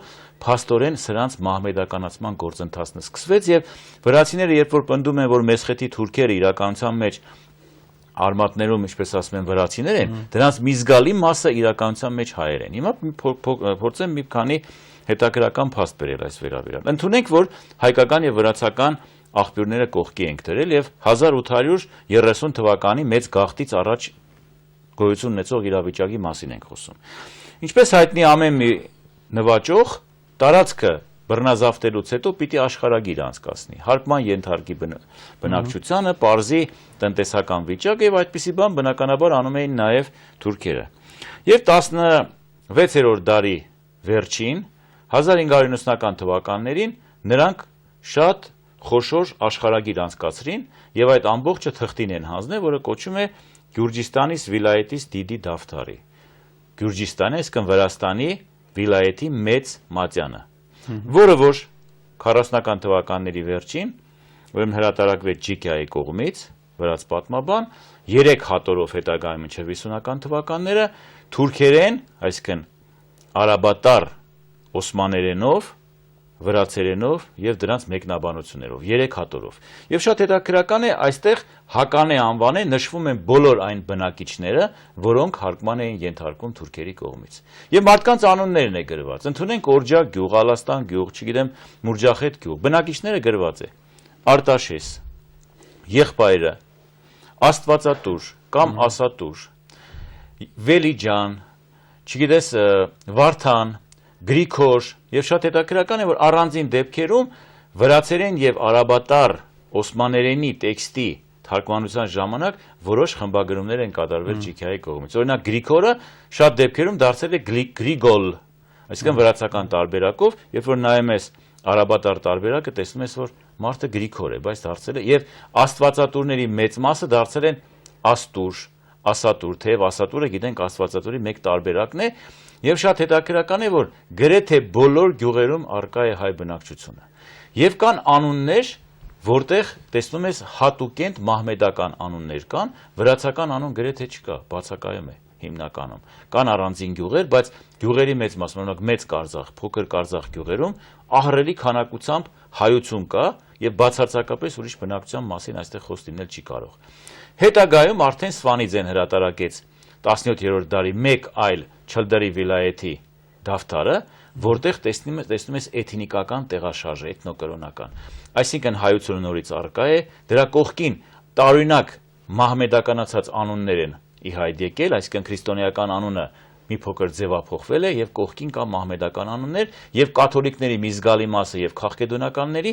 փաստորեն սրանց մահմեդականացման գործընթացն սկսվեց եւ վրացիները երբ որ պնդում են, որ Մեսխետի թուրքերը իրականության մեջ արմատներում, ինչպես ասում են, վրացիներ են, դրանց մի զգալի մասը իրականության մեջ հայեր են։ Հիմա փորձեմ մի քանի հետաքրքրական փաստ բերել այս վերաբերյալ։ Ընդունենք, որ հայկական եւ վրացական աղբյուրները կողքի ենք դրել եւ 1830 թվականի մեծ գաղթից առաջ գոյություն ունեցող իրավիճակի մասին ենք խոսում։ Ինչպես հայտնի ամեն մի նվաճող տարածքը բռնազավթելուց հետո պիտի աշխարհագիր անցկացնի, հարկման ենթարկի բնակչությանը, պարզի տնտեսական վիճակ եւ այդպիսի բան բնականաբար անում էին նաեւ թուրքերը։ Եվ 16-րդ դարի վերջին 1590-ական թվականներին նրանք շատ խոշոր աշխարհագիր անցկացրին եւ այդ ամբողջը թղթին են հանձնել, որը կոչում է Գյուրջիստանիս վիլայետիս դիդի դավթարի։ Գյուրջիստանի, այսինքն Վրաստանի վիլայետի մեծ մատյանը, որը որ 40-ական թվականների վերջին, ուրեմն հրատարակվեց Ջիկիայի կողմից, վրաց պատմաբան, 3 հատորով հետագայում մինչև 50-ական թվականները թուրքերեն, այսինքն արաբատար օսմաներենով, վրացերենով եւ դրանց մեկնաբանություններով 3 հատորով։ Եվ շատ հետաքրքրական է, այստեղ հականե անվանեն նշվում են բոլոր այն բնակիչները, որոնք հարկման էին ենթարկում թուրքերի կողմից։ Եվ մարդկանց անուններն է գրված։ Ընդունենք Օրջա գյուղ, Ալաստան գյուղ, չգիտեմ, Մուրջախետ գյուղ։ Բնակիչները գրված է Արտաշես, եղբայրը, Աստվածատուր կամ Ասատուր, Վելիջան, չգիտես, Վարդան, Գրիգոր, եւ շատ հետաքրքրական է, որ առանձին դեպքերում վրացերեն եւ արաբատար օսմաներենի տեքստի թարգմանության ժամանակ որոշ խմբագրումներ են կատարվել Ջիկիայի կողմից։ Օրինակ Գրիգորը շատ դեպքերում դարձել է Գրիգոլ, այսինքն վրացական տարբերակով, երբ որ նայում ես արաբատար տարբերակը, տեսնում ես, որ մարդը Գրիգոր է, բայց դարձել է եւ աստվածատուրների մեծ մասը դարձել են Աստուր, Ասատուր, թեև Ասատուրը գիտենք Աստվածատուրի մեկ տարբերակն է։ Եվ շատ հետաքրքրական է, որ գրեթե բոլոր գյուղերում առկա է հայ բնակչությունը։ Եվ կան անուններ, որտեղ տեսնում ես հատուկենտ մահմեդական անուններ կան, վրացական անուն գրեթե չկա, բացակայում է հիմնականում։ Կան առանձին գյուղեր, բայց գյուղերի մեծ մասը, օրինակ Մեծ Կարձախ, Փոքր Կարձախ գյուղերում ահռելի քանակությամբ հայություն կա եւ բացարձակապես ուրիշ բնակչության մասին այստեղ խոսք լինել չի կարող։ Հետագայում արդեն Սվանիձեն հրատարակեց 17-րդ դարի մեկ այլ Չլդրի վիլայեթի դավթարը, որտեղ տեսնում ես էթնիկական տեղաշարժ, էթնոկրոնական։ Այսինքն հայությունը նորից առկա է, դրա կողքին տարօրինակ մահմեդականացած անուններ են ի հայտ եկել, այսինքն քրիստոնեական անունը մի փոքր ձևափոխվել է եւ կողքին կա մահմեդական անուններ եւ կաթոլիկների մի զգալի մասը եւ քաղաքեդոնականների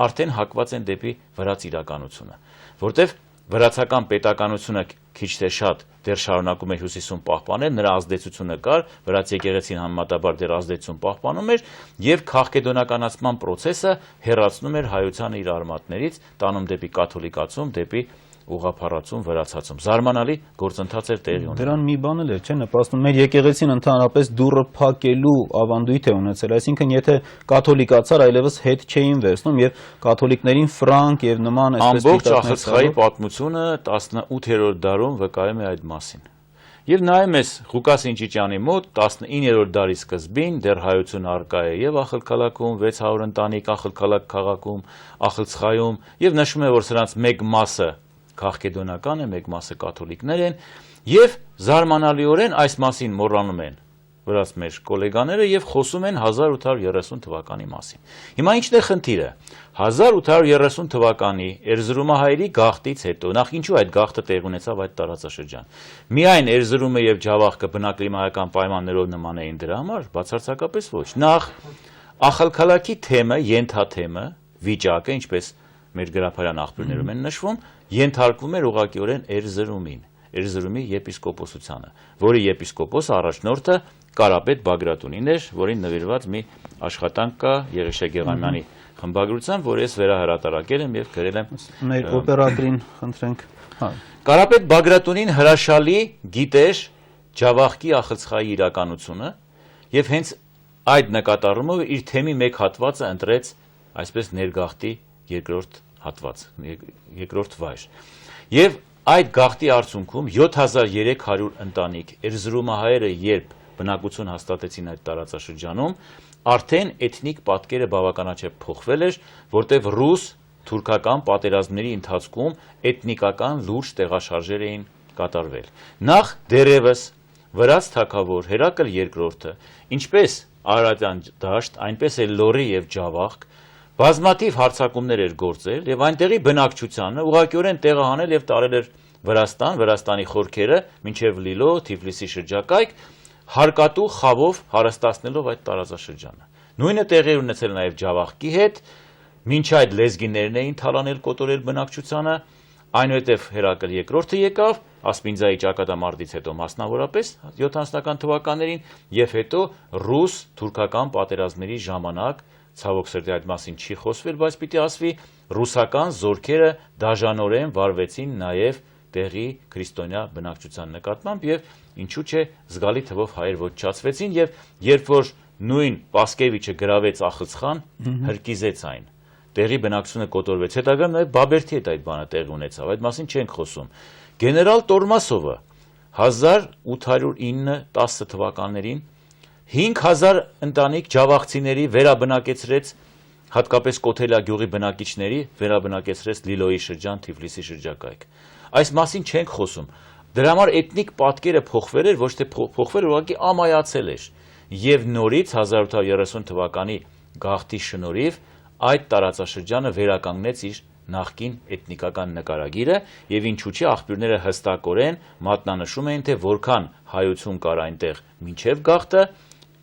արդեն հակված են դեպի վրաց իրականությունը, որտեւ վրացական պետականությունը քիչ թե շատ դեռ շարունակում է հյուսիսում պահպանել, նրա ազդեցությունը կար, վրաց եկեղեցին համեմատաբար դեռ ազդեցություն պահպանում էր եւ քաղաքեդոնականացման process-ը հեռացնում էր հայությանը իր արմատներից, տանում դեպի կաթոլիկացում, դեպի ուղղափառացում, վրացացում։ Զարմանալի գործընթաց էր տեղի ունենում։ Դրան մի բան էլ էր, չէ՞, նպաստում մեր եկեղեցին ընդհանրապես դուռը փակելու ավանդույթ է ունեցել, այսինքն եթե կաթոլիկացար, այլևս հետ չէին վերցնում եւ կաթոլիկներին ֆրանկ եւ նման այսպես ամբողջ ախալցխայի պատմությունը 18-րդ դարում վկայում է այդ մասին։ Եվ նայում ես Ղուկաս Ինճիճյանի մոտ 19-րդ դարի սկզբին դեռ հայություն առկա է եւ Ախալքալաքում 600 ընտանիք, Ախալքալակ քաղաքում, Ախալցխայում եւ նշում է, որ սրանց մեկ մասը քաղաքեդոնական է, մեկ մասը կաթոլիկներ են եւ զարմանալիորեն այս մասին մոռանում են վրաց մեր գոլեգաները եւ խոսում են 1830 թվականի մասին։ Հիմա ի՞նչն է խնդիրը։ 1830 թվականի Էրզրումահայերի գաղթից հետո, նախ ինչու այդ գաղթը տեղ ունեցավ այդ տարածաշրջան։ Միայն Էրզրումը եւ Ջավախքը բնակլիմայական պայմաններով նման էին դրա համար, բացարձակապես ոչ։ Նախ Ախալքալաքի թեմը, ենթաթեմը, վիճակը, ինչպես մեր գրափարյան աղբյուրներում են նշվում, ենթարկվում էր ուղղակիորեն Էրզրումին, Էրզրումի եպիսկոպոսությանը, որի եպիսկոպոսը առաջնորդը Կարապետ Բագրատունին էր, որին նվիրված մի աշխատանք կա Եղիշե Գեղամյանի խմբագրությամբ, որ ես վերահրատարակել եմ եւ գրել եմ մեր օպերատորին խնդրենք։ Կարապետ Բագրատունին հրաշալի գիտեր Ջավախքի Ախալցխայի իրականությունը եւ հենց այդ նկատառումով իր թեմի մեկ հատվածը ընտրեց այսպես ներգաղթի երկրորդ հատված, երկրորդ վայր։ Եվ այդ գաղթի արդյունքում 7300 ընտանիք Էրզրումահայերը երբ բնակություն հաստատեցին այդ տարածաշրջանում, արդեն էթնիկ պատկերը բավականաչափ փոխվել էր, որտեղ ռուս, թուրքական պատերազմների ընթացքում էթնիկական լուրջ տեղաշարժեր էին կատարվել։ Նախ դերևս վրաց թագավոր Հերակլ II, ինչպես Արարատյան դաշտ, այնպես էլ Լոռի եւ Ջավախք բազմաթիվ հարձակումներ էր գործել եւ այնտեղի բնակչությանը ուղղակիորեն տեղահանել եւ տարել էր Վրաստան, Վրաստանի խորքերը, մինչեւ Լիլո, Թիֆլիսի շրջակայք, հարկատու խավով հարստացնելով այդ տարածաշրջանը։ Նույնը տեղի ունեցել նաեւ Ջավախքի հետ, մինչ այդ լեզգիներն էին թալանել կոտորել բնակչությանը, այնուհետև Հերակլ II եկավ, Ասպինձայի ճակատամարտից հետո մասնավորապես 70-ական թվականներին եւ հետո ռուս-թուրքական պատերազմների ժամանակ ցավոք սրտի այդ մասին չի խոսվել, բայց պիտի ասվի, ռուսական զորքերը դաժանորեն վարվեցին նաև տեղի քրիստոնյա բնակչության նկատմամբ եւ ինչու՞ չէ զգալի թվով հայեր ոչնչացվեցին եւ երբ որ նույն Պասկևիչը գրավեց Ախալցխան, հրկիզեց այն։ Տեղի բնակչությունը կոտորվեց, հետագայում նաև Բաբերթի հետ այդ բանը տեղի ունեցավ, այդ մասին չենք խոսում։ Գեներալ Տորմասովը 1809-10 թվականներին 5000 ընտանիք ջավախցիների վերաբնակեցրեց, հատկապես Կոթելա գյուղի բնակիչների վերաբնակեցրեց Լիլոյի շրջան, Թիֆլիսի շրջակայք։ Այս մասին չենք խոսում։ Դրա համար էթնիկ պատկերը փոխվել էր, ոչ թե փոխվել, ուղղակի ամայացել էր։ Եվ նորից 1830 թվականի գաղթի շնորհիվ այդ տարածաշրջանը վերականգնեց իր նախկին էթնիկական նկարագիրը եւ ինչու՞ չէ աղբյուրները հստակորեն մատնանշում էին, թե որքան հայություն կար այնտեղ մինչեւ գաղթը,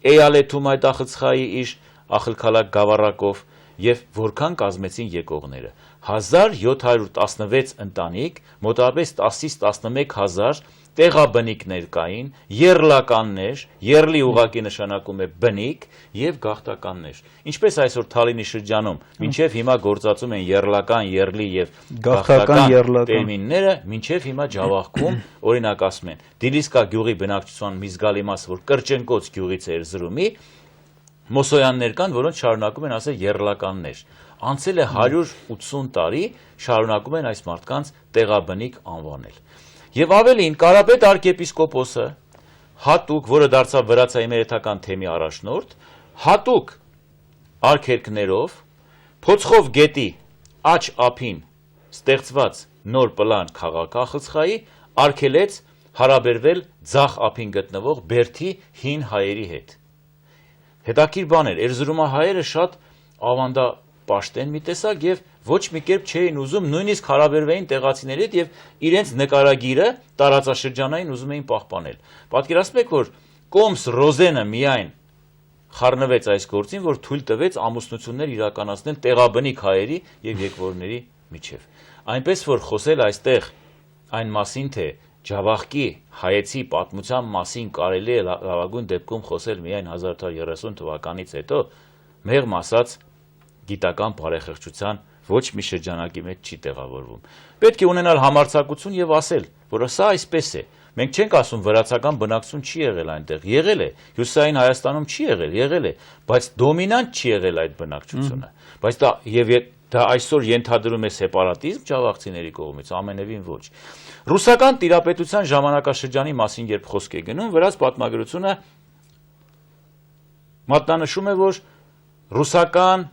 Էյալեթում այդ Ախալցխայի իր Ախալքալակ գավառակով եւ որքան կազմեցին եկողները 1716 ընտանիք, մոտավորապես 10-ից 11000 տեղաբնիկներ կային, եռլականներ, եռլի ուղղակի նշանակում է բնիկ եւ գաղթականներ։ Ինչպես այսօր Թալինի շրջանում, մինչեւ հիմա գործածում են եռլական, եռլի եւ գաղթական տերմինները, մինչեւ հիմա Ջավախքում օրինակ ասում են Դիլիսկա գյուղի բնակչության մի զգալի մասը, որ Կրճենկոց գյուղից է Էրզրումի, մոսոյաններ կան, որոնց շարունակում են ասել եռլականներ։ Անցել է 180 տարի, շարունակում են այս մարդկանց տեղաբնիկ անվանել։ Եվ ավելին, Կարապետ arczepiskopos-ը հատուկ, որը դարձավ վրացայի մերթական թեմի առաջնորդ, հատուկ արգելքներով Փոցխով գետի աջ ափին ստեղծված նոր պլան քաղաք Ախալցխայի արգելեց հարաբերվել ձախ ափին գտնվող Բերդի հին հայերի հետ։ հետաքրքիր բան էր, էրզրումահայերը շատ ավանդապաշտեն մի տեսակ եւ ոչ մի կերպ չէին ուզում նույնիսկ հարաբերվեին տեղացիների հետ եւ իրենց նկարագիրը տարածաշրջանային ուզում էին պահպանել։ Պատկերացնում եք, որ Կոմս Ռոզենը միայն խառնվեց այս գործին, որ թույլ տվեց ամուսնություններ իրականացնել տեղաբնիկ հայերի եւ եկվորների միջև։ Այնպես որ խոսել այստեղ այն մասին, թե Ջավախքի հայեցի պատմության մասին կարելի է լավագույն դեպքում խոսել միայն 1830 թվականից հետո, մեղմ ասած գիտական բարեխղճության ոչ մի շրջանակի մեջ չի տեղավորվում։ Պետք է ունենալ համարձակություն եւ ասել, որ սա այսպես է։ Մենք չենք ասում վրացական բնակչություն չի եղել այնտեղ, եղել է, Հյուսիսային Հայաստանում չի եղել է, բայց դոմինանտ չի եղել այդ բնակչությունը։ Բայց դա այսօր ենթադրում է սեպարատիզմ ջավախցիների կողմից, ամենևին ոչ։ Ռուսական տիրապետության ժամանակաշրջանի մասին երբ խոսք է գնում, վրաց պատմագրությունը մատնանշում է, որ ռուսական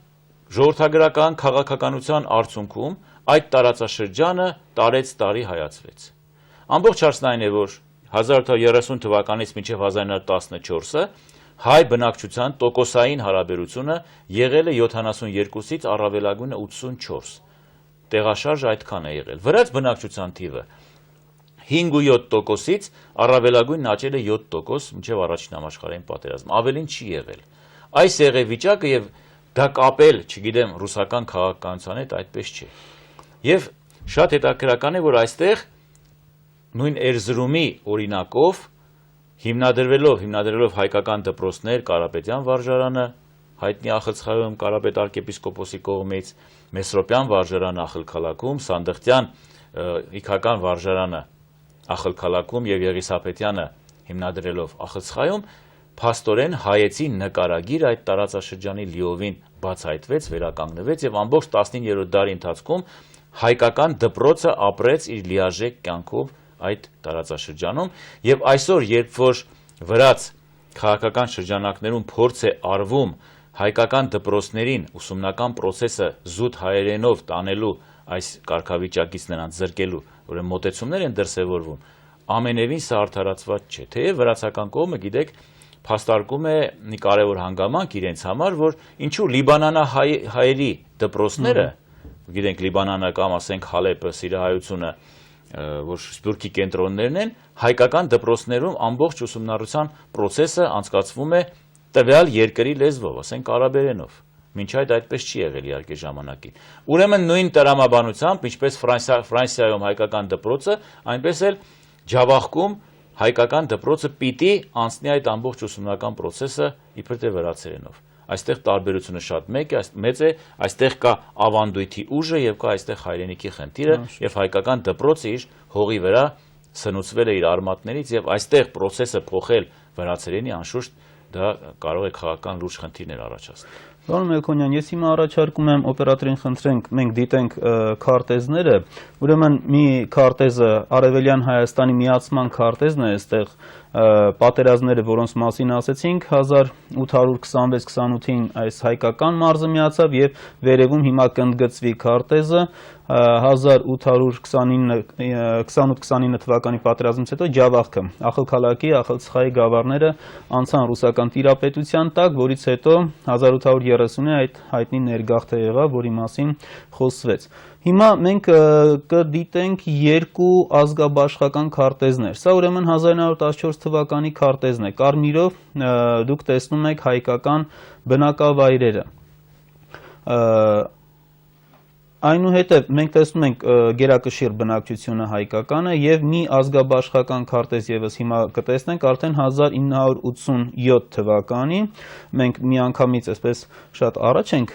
ժողովրդագրական քաղաքականության արդյունքում այդ տարածաշրջանը տարեց տարի հայացվեց։ Ամբողջ հարցն այն է, որ 1830 թվականից մինչև 1914-ը հայ բնակչության տոկոսային հարաբերությունը եղել է 72-ից առավելագույնը 84։ Տեղաշարժ այդքան է եղել։ Վրաց բնակչության թիվը 5.7%-ից առավելագույնն աճել է 7% մինչև առաջին համաշխարհային պատերազմ։ Ավելին չի եղել։ Այս եղե վիճակը եւ դա կապել, չգիտեմ, ռուսական քաղաքականության հետ այդպես չէ։ Եվ շատ հետաքրքրական է, որ այստեղ նույն Էրզրումի օրինակով հիմնադրելով հայկական դպրոցներ, Կարապետյան վարժարանը, հայտնի Ախալցխայում Կարապետ arczepiskopos-ի կողմից, Մեսրոպյան վարժարանը Ախալքալաքում, Սանդղտյան իգական վարժարանը Ախալքալաքում եւ Եղիսաբեթյանը հիմնադրելով Ախալցխայում, փաստորեն հայեցի նկարագիր այդ տարածաշրջանի լիովին բացահայտվեց, վերականգնվեց եւ ամբողջ 19-րդ դարի ընթացքում հայկական դպրոցը ապրեց իր լիարժեք կյանքով այդ տարածաշրջանում եւ այսօր երբ որ վրաց քաղաքական շրջանակներում փորձ է արվում հայկական դպրոցներին ուսումնական process-ը զուտ հայերենով տանելու այս կարգավիճակից նրանց զրկելու, ուրեմն մոտեցումներ են դրսևորվում, ամենևին սա արդարացված չէ, թեև վրացական կողմը, գիտեք, փաստարկում է մի կարևոր հանգամանք իրենց համար, որ ինչու լիբանանահայերի դպրոցները, գիտենք Լիբանանը կամ ասենք Հալեպը, Սիրահայությունը, որ Սփյուռքի կենտրոններն են, հայկական դպրոցներում ամբողջ ուսումնառության process-ը անցկացվում է տվյալ երկրի լեզվով, ասենք արաբերենով։ Մինչ այդ այդպես չի եղել իհարկե ժամանակին։ Ուրեմն նույն տրամաբանությամբ, ինչպես Ֆրանսիայում հայկական դպրոցը, այնպես էլ Ջավախքում հայկական դպրոցը պիտի անցնի այդ ամբողջ ուսումնական process-ը իբր թե վրացերենով։ Այստեղ տարբերությունը շատ մեծ է, այստեղ կա ավանդույթի ուժը եւ կա այստեղ հայրենիքի խնդիրը եւ հայկական դպրոցը իր հողի վրա սնուցվել է իր արմատներից եւ այստեղ process-ը փոխել վրացերենի անշուշտ դա կարող է քաղաքական լուրջ խնդիրներ առաջացնել։ Պարոն Մելքոնյան, ես հիմա առաջարկում եմ օպերատորին խնդրենք, մենք դիտենք քարտեզները, ուրեմն մի քարտեզը Արևելյան Հայաստանի միացման քարտեզն է, այստեղ պատերազմները, որոնց մասին ասեցինք, 1826-28-ին այս հայկական մարզը միացավ եւ վերևում հիմա կընդգծվի քարտեզը 1828-29 թվականի պատերազմից հետո Ջավախքը, Ախալքալակի, Ախալցխայի գավառները անցան ռուսական տիրապետության տակ, որից հետո 1830-ին այդ հայտնի ներգաղթը եղավ, որի մասին խոսվեց։ Հիմա մենք կդիտենք երկու ազգաբաշխական քարտեզներ։ Սա ուրեմն 1914 թվականի քարտեզն է։ Կարմիրով դուք տեսնում եք հայկական բնակավայրերը։ Այնուհետև մենք տեսնում ենք գերակշիռ բնակչությունը հայկականը եւ մի ազգաբաշխական քարտեզ եւս հիմա կտեսնենք արդեն 1987 թվականի մենք միանգամից այսպես շատ առաջ ենք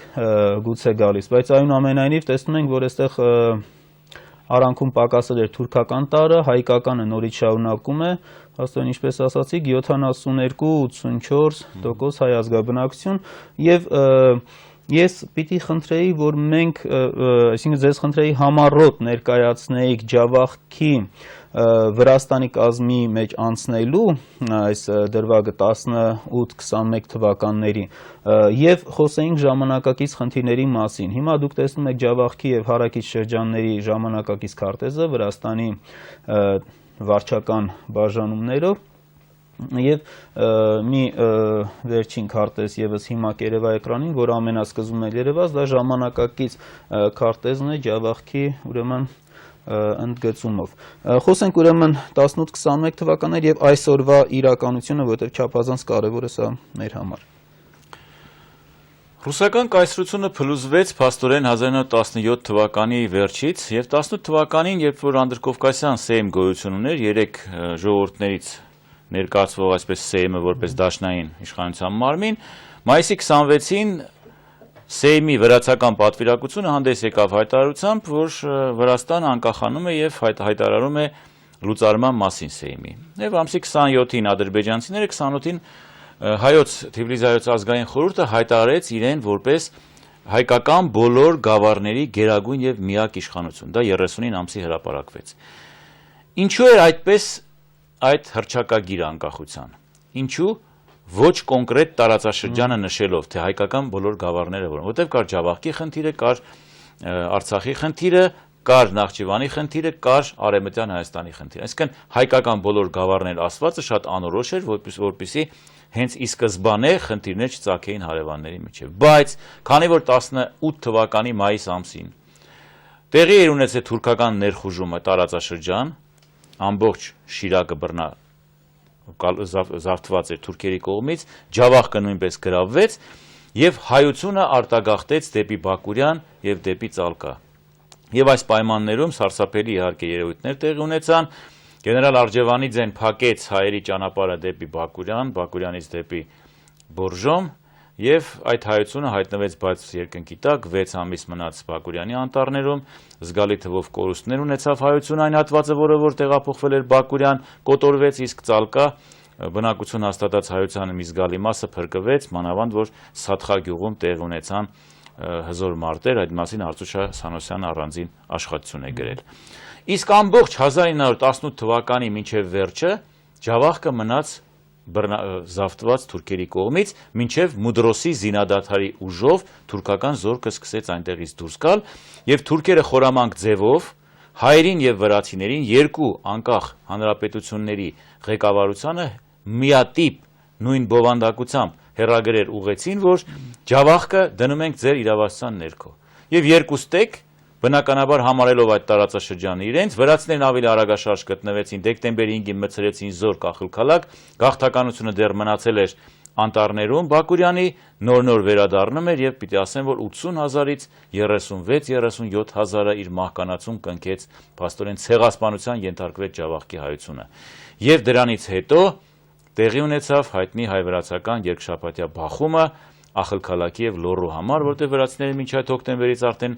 գուցե գալիս, բայց այնուամենայնիվ տեսնում ենք, որ այստեղ արանքում պակասել էր թուրքական տարը, հայկականը նորից շարունակում է, հաստատ ինչպես ասացիք 72-84% հայ ազգաբնակչություն եւ Ես պիտի խնդրեի, որ մենք, այսինքն ձեզ խնդրեի համառոտ ներկայացնեիք Ջավախքի Վրաստանի կազմի մեջ անցնելու այս դրվագը 18-21 թվականների եւ խոսեինք ժամանակակից խնդիրների մասին։ Հիմա դուք տեսնում եք Ջավախքի եւ հարակից շրջանների ժամանակակից քարտեզը Վրաստանի վարչական բաժանումներով Եվ մի վերջին քարտեզ եւս հիմա կերևա էկրանին, որ ամենասկզբում էլ երևաց, դա ժամանակակից քարտեզն է Ջավախքի ուրեմն ընդգծումով։ Խոսենք ուրեմն 18-21 թվականներ եւ այսօրվա իրականությունը, որովհետեւ չափազանց կարեւոր է սա մեր համար։ Ռուսական կայսրությունը փլուզվեց փաստորեն 1917 թվականի վերջից եւ 18 թվականին, երբ որ Անդրկովկասյան Սեյմ գոյություն ուներ, 3 ժողովուրդներից ներկայացվող այսպես Սեյմը որպես դաշնային իշխանության մարմին, մայիսի 26-ին Սեյմի վրացական պատվիրակությունը հանդես եկավ հայտարարությամբ, որ Վրաստանը անկախանում է եւ հայտարարում է լուծարման մասին Սեյմի։ Եվ ամսի 27-ին ադրբեջանցիները, 28-ին Թիֆլիսի ազգային խորհուրդը հայտարարեց իրեն որպես հայկական բոլոր գավառների գերագույն եւ միակ իշխանություն։ Դա 39 ամսի հրապարակվեց։ Ինչու էր այդպես այդ հռչակագիրը անկախության։ Ինչու ոչ կոնկրետ տարածաշրջանը նշելով, թե հայկական բոլոր գավառները որոնք, որտեղ կար Ջավախքի խնդիրը, կար Արցախի խնդիրը, կար Նախճիվանի խնդիրը, կար Արևմտյան Հայաստանի խնդիրը։ Այսինքն հայկական բոլոր գավառներ ասվածը շատ անորոշ էր, որպեսզի հենց ի սկզբանե խնդիրներ չծագեին հարևանների միջև։ Բայց քանի որ 18 թվականի մայիս ամսին տեղի էր ունեցել թուրքական ներխուժումը տարածաշրջան, ամբողջ Շիրակը զավթված էր թուրքերի կողմից, Ջավախքը նույնպես գրավվեց եւ հայությունը արտագաղթեց դեպի Բաքուրյան եւ դեպի Ծալկա։ Եվ այս պայմաններում սարսափելի իհարկե երևույթներ տեղի ունեցան, գեներալ Արգևանիձեն փակեց հայերի ճանապարհը դեպի Բաքուրյան, Բաքուրյանից դեպի Բորժոմ եւ այդ հայությունը հայտնվեց բաց երկնքի տակ, 6 ամիս մնաց Բաքուրյանի անտառներում, զգալի թվով կորուստներ ունեցավ հայությունը, այն հատվածը, որ տեղափոխվել էր Բաքուրյան, կոտորվեց, իսկ Ծալկա բնակություն հաստատած հայության մի զգալի մասը փրկվեց, մանավանդ որ Սաթխա գյուղում տեղի ունեցան հզոր մարտեր, այդ մասին Արծուշ Սանոսյանը առանձին աշխատություն է գրել։ Իսկ ամբողջ 1918 թվականի մինչև վերջը Ջավախքը մնաց զավթված թուրքերի կողմից, մինչև Մուդրոսի զինադադարի ուժով թուրքական զորքը սկսեց այնտեղից դուրս գալ եւ թուրքերը խորամանկ ձևով հայերին եւ վրացիներին երկու անկախ հանրապետությունների ղեկավարությանը միատիպ նույն բովանդակությամբ հեռագրեր ուղեցին, որ Ջավախքը դնում ենք ձեր իրավասության ներքո։ Եվ երկուստեք բնականաբար համարելով այդ տարածաշրջանը իրենց, վրացիներն ավելի արագաշարժ գտնվեցին, դեկտեմբերի 5-ին մտցրեցին զոր Կախլքալակ, գաղթականությունը դեռ մնացել էր անտառներում, Բաքուրյանի նոր վերադառնում էր եւ պիտի ասեմ, որ 80,000-ից 36-37 հազարը իր մահկանացուն կնքեց, փաստորեն ցեղասպանության ենթարկվեց Ջավախքի հայությունը։ Եվ դրանից հետո տեղի ունեցավ հայտնի հայ-վրացական երկշաբաթյա բախումը Ախլքալակի եւ Լոռու համար, որտեղ վրացիները մինչ այդ հոկտեմբերից արդեն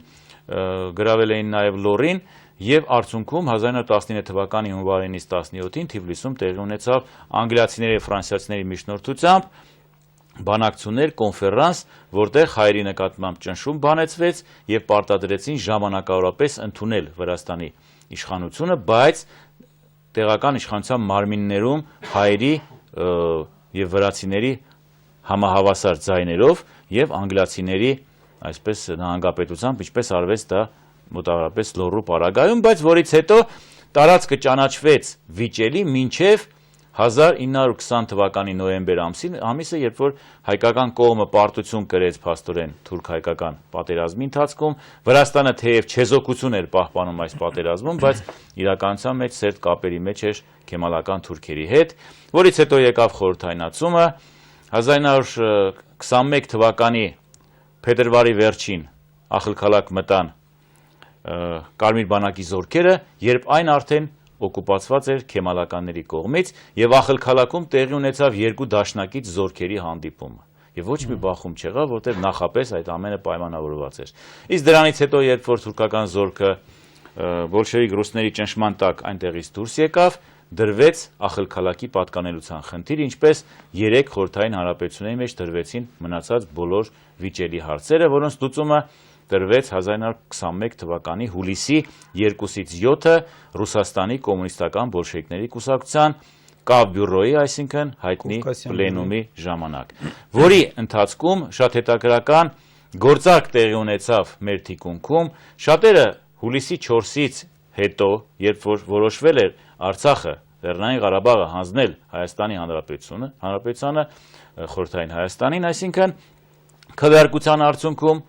գրավել էին նաև Լոռին եւ արդյունքում 1919 թվականի հունվարինից 17-ին Թիֆլիսում տեղի ունեցավ անգլիացիների եւ ֆրանսիացիների միջնորդությամբ բանակցություններ, կոնֆերանս, որտեղ հայերի նկատմամբ ճնշում բանեցվեց եւ պարտադրեցին ժամանակավորապես ընդունել Վրաստանի իշխանությունը, բայց տեղական իշխանության մարմիններում հայերի եւ վրացիների համահավասար ձայներով եւ անգլիացիների այսպես նահանգապետությամբ, ինչպես արվեց դա մոտավորապես Լոռու պարագայում, բայց որից հետո տարածքը ճանաչվեց վիճելի մինչև 1920 թվականի նոյեմբեր ամիսը, երբ որ հայկական կողմը պարտություն կրեց փաստորեն թուրք-հայկական պատերազմի ընթացքում, Վրաստանը թեև չեզոքություն էր պահպանում այս պատերազմում, բայց իրականության մեջ սերտ կապերի մեջ էր քեմալական թուրքերի հետ, որից հետո եկավ խորհրդայնացումը, 1921 թվականի փետրվարի վերջին Ախլքալակ մտան Կարմիր բանակի զորքերը, երբ այն արդեն օկուպացված էր քեմալականների կողմից եւ Ախլքալակում տեղի ունեցավ երկու դաշնակից զորքերի հանդիպումը։ Եվ ոչ մի բախում չեղավ, որտեղ նախապես այդ ամենը պայմանավորված էր։ Իսկ դրանից հետո, երբ որ թուրքական զորքը բոլշևիկ ռուսների ճնշման տակ այնտեղից դուրս եկավ, դրվեց Ախլքալակի պատկանելության խնդիր, ինչպես 3 խորհրդային հանրապետությունների մեջ դրվեցին մնացած բոլոր վիճելի հարցերը, որոնց լուծումը դրվեց 1921 թվականի հուլիսի 2-ից 7-ը Ռուսաստանի կոմունիստական բոլշևիկների կուսակցության Կավ բյուրոյի, այսինքն հայտնի պլենումի ժամանակ, որի ընթացքում շատ հետաքրական գործարք տեղի ունեցավ մեր թիկունքում, շատերը հուլիսի 4-ից հետո, երբ որ որոշվել էր Արցախը Լեռնային Ղարաբաղը հանձնել Հայաստանի Հանրապետությանը խորհրդային Հայաստանին, այսինքն քվեարկության արդյունքում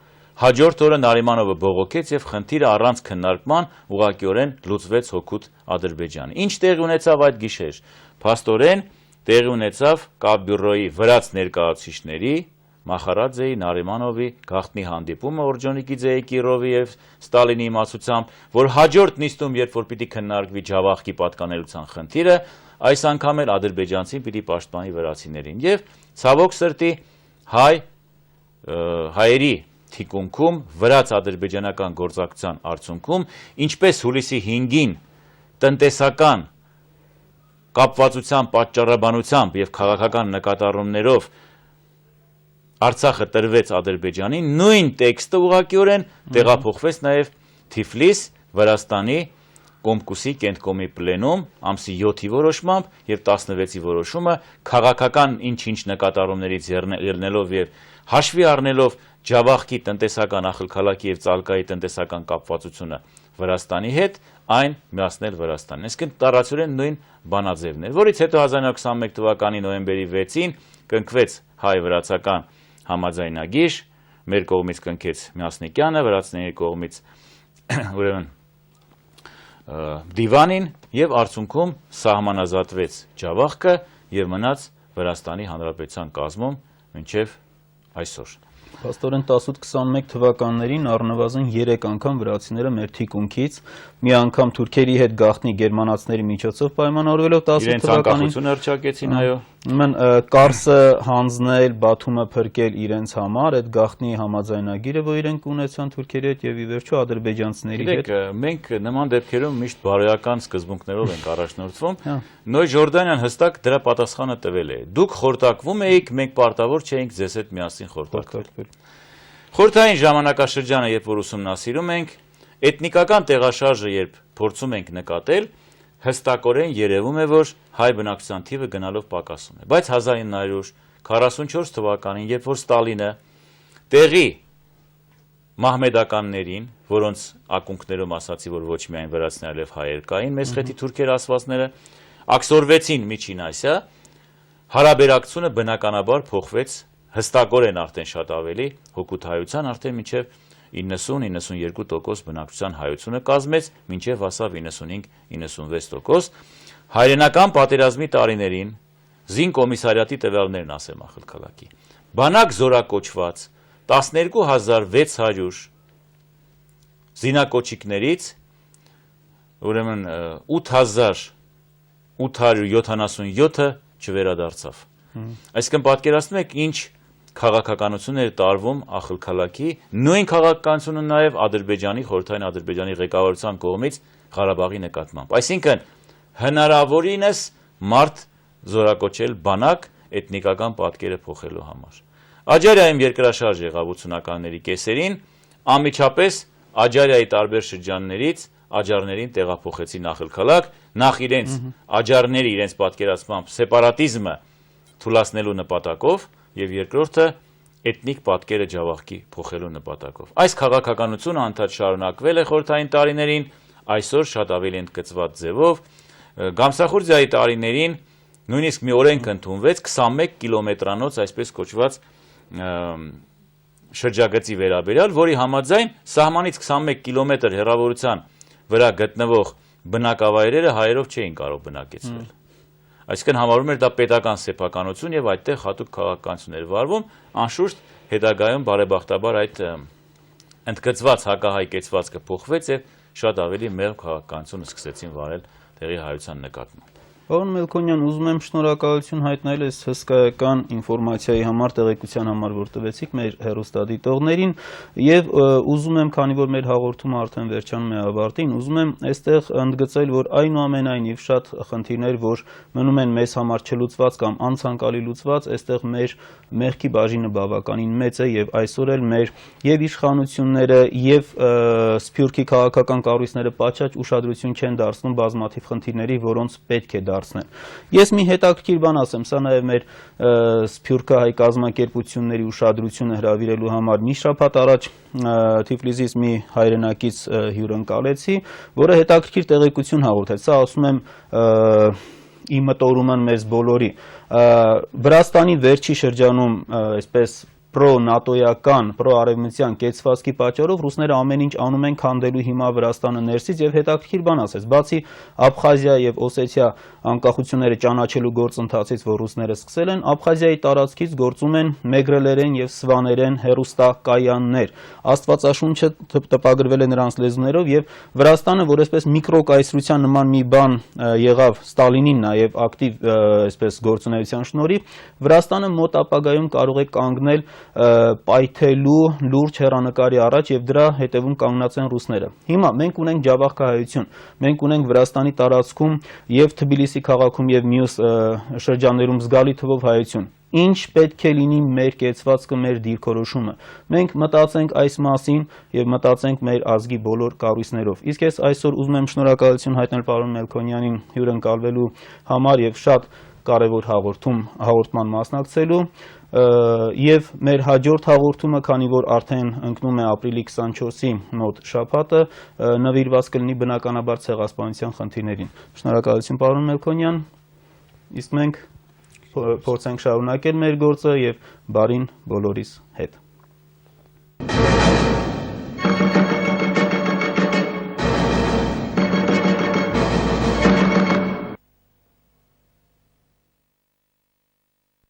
հաջորդ օրը Նարիմանովը բողոքեց եւ խնդիրը առանց քննարկման ուղղակիորեն լուծվեց հօգուտ Ադրբեջանի։ Ինչ տեղի ունեցավ այդ գիշեր։ Փաստորեն տեղի ունեցավ Կապբյուրոյի վրաց ներկայացուցիչների Մախարաձեի, Նարիմանովի գաղտնի հանդիպումը Օրջոնիկիձեի, Կիրովի եւ Ստալինի իմացությամբ, որ հաջորդ նիստում, երբ որ պիտի քննարկվի Ջավախքի պատկանելության խնդիրը, այս անգամ էլ ադրբեջանցին պիտի պաշտպանի վրացիներին։ Եվ ցավոք սրտի հայերի թիկունքում վրաց-ադրբեջանական գործակցության արդյունքում, ինչպես հուլիսի 5-ին տնտեսական կապվածության պատճառաբանությամբ եւ քաղաքական նկատառումներով Արցախը տրվեց Ադրբեջանին, նույն տեքստը ուղղակիորեն տեղափոխվեց նաև Թիֆլիս, Վրաստանի Կոմկուսի կենտկոմի պլենում ամսի 7-ի որոշմամբ եւ 16-ի որոշումը քաղաքական ինչ-ինչ նկատառումներից ելնելով եւ հաշվի առնելով Ջավախքի տնտեսական ախալքալակի եւ Ծալկայի տնտեսական կապվածությունը Վրաստանի հետ, այն միացնել Վրաստանին։ Այսինքն տարածորեն նույն բանաձևն էր, որից հետո 1921 թվականի նոյեմբերի 6-ին կնքվեց հայ-վրացական համաձայնագիր, մեր կողմից կնքեց Մյասնիկյանը, վրացիների կողմից ուրեմն Դիվանին եւ արդյունքում սահմանազատվեց Ջավախքը եւ մնաց Վրաստանի Հանրապետության կազմում մինչեւ այսօր։ Փաստորեն 18-21 թվականներին առնվազն 3 անգամ վրացիները մեր թիկունքից մի անգամ թուրքերի հետ գաղտնի գերմանացիների միջոցով պայմանավորվելով 10 թվականին իրենց անկախությունը հռչակեցին, այո։ Ուրեմն Կարսը հանձնել, Բաթումը փրկել իրենց համար, այդ գաղտնի համաձայնագիրը, որ իրենք ունեցան թուրքերի հետ եւ ի վերջո ադրբեջանցիների հետ։ Մենք նման դեպքերում միշտ բարոյական սկզբունքներով ենք առաջնորդվում։ Նոյ Ժորդանյան հստակ դրա պատասխանը տվել է։ Դուք խորտակվում էիք, մենք պարտավոր չէինք ձեզ հետ միասին խորտակվել։ Խորհրդային ժամանակաշրջանը, երբ որ ուսումնասիրում ենք, էթնիկական տեղաշարժը, երբ փորձում ենք նկատել, հստակորեն երևում է, որ հայ բնակչության թիվը գնալով պակասում է։ Բայց 1944 թվականին, երբ որ Ստալինը տեղի մահմեդականներին, որոնց ակունքներում ասացի, որ ոչ միայն վրացիներ, այլև հայեր կային, մեծ խեթի թուրքեր ասվածները, աքսորվեցին Միջին Ասիա, հարաբերակցությունը բնականաբար փոխվեց հստակորեն արդեն շատ ավելի հօգուտ հայության, արդեն մինչև 90-92% բնակչության հայությունը կազմեց, մինչև հասավ 95-96%։ Հայրենական պատերազմի տարիներին Զին կոմիսարիատի տվյալներն ասեմ ախալքալակի։ Բանակ զորակոչված 12600 զինակոչիկներից ուրեմն 8877-ը չվերադարձավ։ Այսինքն պատկերացնում եք ինչ քաղաքականություն էր տարվում ախալքալակի, նույն քաղաքականությունը նաև Ադրբեջանի, խորհրդային Ադրբեջանի ղեկավարության կողմից Ղարաբաղի նկատմամբ։ Այսինքն հնարավորինս մարդ զորակոչել բանակ էթնիկական պատկերը փոխելու համար։ Աջարիայում երկրաշարժ եղավ 80-ականների կեսերին, անմիջապես Աջարիայի տարբեր շրջաններից աջարներին տեղափոխեցին ախալքալակ, նախ իրենց աջարների իրենց պատկերացմամբ սեպարատիզմը թուլացնելու նպատակով եւ երկրորդը էթնիկ պատկերը Ջավախքի փոխելու նպատակով։ Այս քաղաքականությունը անդադ շարունակվել է խորհրդային տարիներին, այսօր շատ ավելի ընդգծված ձևով։ Գամսախուրդիայի տարիներին նույնիսկ մի օրենք ընդունվեց 21 կիլոմետրանոց այսպես կոչված շրջագծի վերաբերյալ, որի համաձայն սահմանից 21 կիլոմետր հեռավորության վրա գտնվող բնակավայրերը հայերով չէին կարող բնակեցվել։ Այսինքն համարվում էր դա պետական սեփականություն եւ այդտեղ հատուկ քաղաքականություն էր վարվում, անշուշտ հետագայում բարեբախտաբար այդ ընդգծված հակահայկեցվածքը փոխվեց եւ շատ ավելի մեղմ քաղաքականություն սկսեցին վարել տեղի հայության նկատմամբ։ Պարոն Մելքոնյան, ուզում եմ շնորհակալություն հայտնել այս հսկայական ինֆորմացիայի համար, տեղեկության համար, որ տվեցիք մեր հեռուստադիտողներին եւ ուզում եմ, քանի որ մեր հաղորդումը արդեն վերջանում է ավարտին, ուզում եմ այստեղ ընդգծել, որ այնուամենայնիվ շատ խնդիրներ, որ մնում են մեզ համար չլուծված կամ անցանկալի լուծված, այստեղ մեր մեղքի բաժինը բավականին մեծ է եւ այսօր էլ մեր եւ իշխանությունները եւ Սփյուռքի քաղաքական կառույցները պատշաճ ուշադրություն չեն դարձնում բազմաթիվ խնդիրների, որոնց պետք է Ես մի հետաքրքիր բան ասեմ, սա նաև մեր սփյուռքահայ կազմակերպությունների ուշադրությունը հրավիրելու համար մի շաբաթ առաջ Թիֆլիսից մի հայրենակից հյուրընկալեցի, որը հետաքրքիր տեղեկություն հաղորդեց, սա ասում եմ ի մտորում են մեզ բոլորի։ Վրաստանի վերջի շրջանում, այսպես պրո-նատոյական, պրո-արևմտյան կեցվածքի պատճառով ռուսները ամեն ինչ անում են քանդելու հիմա Վրաստանը ներսից եւ հետաքրքիր բան ասեց, բացի Աբխազիա եւ Օսեթիա անկախությունները ճանաչելու գործընթացից, որ ռուսները սկսել են, Աբխազիայի տարածքից գործում են մեգրելերեն եւ սվաներեն հերոստակայաններ։ Աստվածաշունչը տպագրվել է նրանց լեզուներով եւ Վրաստանը, որ այսպես միկրոկայսրության նման մի բան եղավ Ստալինին նաեւ ակտիվ այսպես գործունեության շնորհիվ, Վրաստանը մոտ ապագայում կարող է կանգնել պայթելու լուրջ հեռանկարի առաջ եւ դրա հետևում կանգնած են ռուսները։ Հիմա մենք ունենք ջավախքահայություն, մենք ունենք Վրաստանի տարածքում եւ Թբիլիսի քաղաքում եւ մյուս շրջաններում զգալի թվով հայություն։ Ինչ պետք է լինի մեր կեցվածքը, մեր դիրքորոշումը։ Մենք մտածենք այս մասին եւ մտածենք մեր ազգի բոլոր կառույցներով։ Իսկ ես այսօր ուզում եմ շնորհակալություն հայտնել պարոն Մելքոնյանին հյուրընկալվելու համար եւ շատ կարևոր հաղորդման մասնակցելու եւ մեր հաջորդ հաղորդումը, քանի որ արդեն ընկնում է ապրիլի 24-ի մոտ շաբաթը, նվիրված կլինի բնականաբար ցեղասպանության խնդիրներին։ Շնորհակալություն պարոն Մելքոնյան, իսկ մենք փորձենք շարունակել մեր գործը եւ բարին բոլորիս հետ։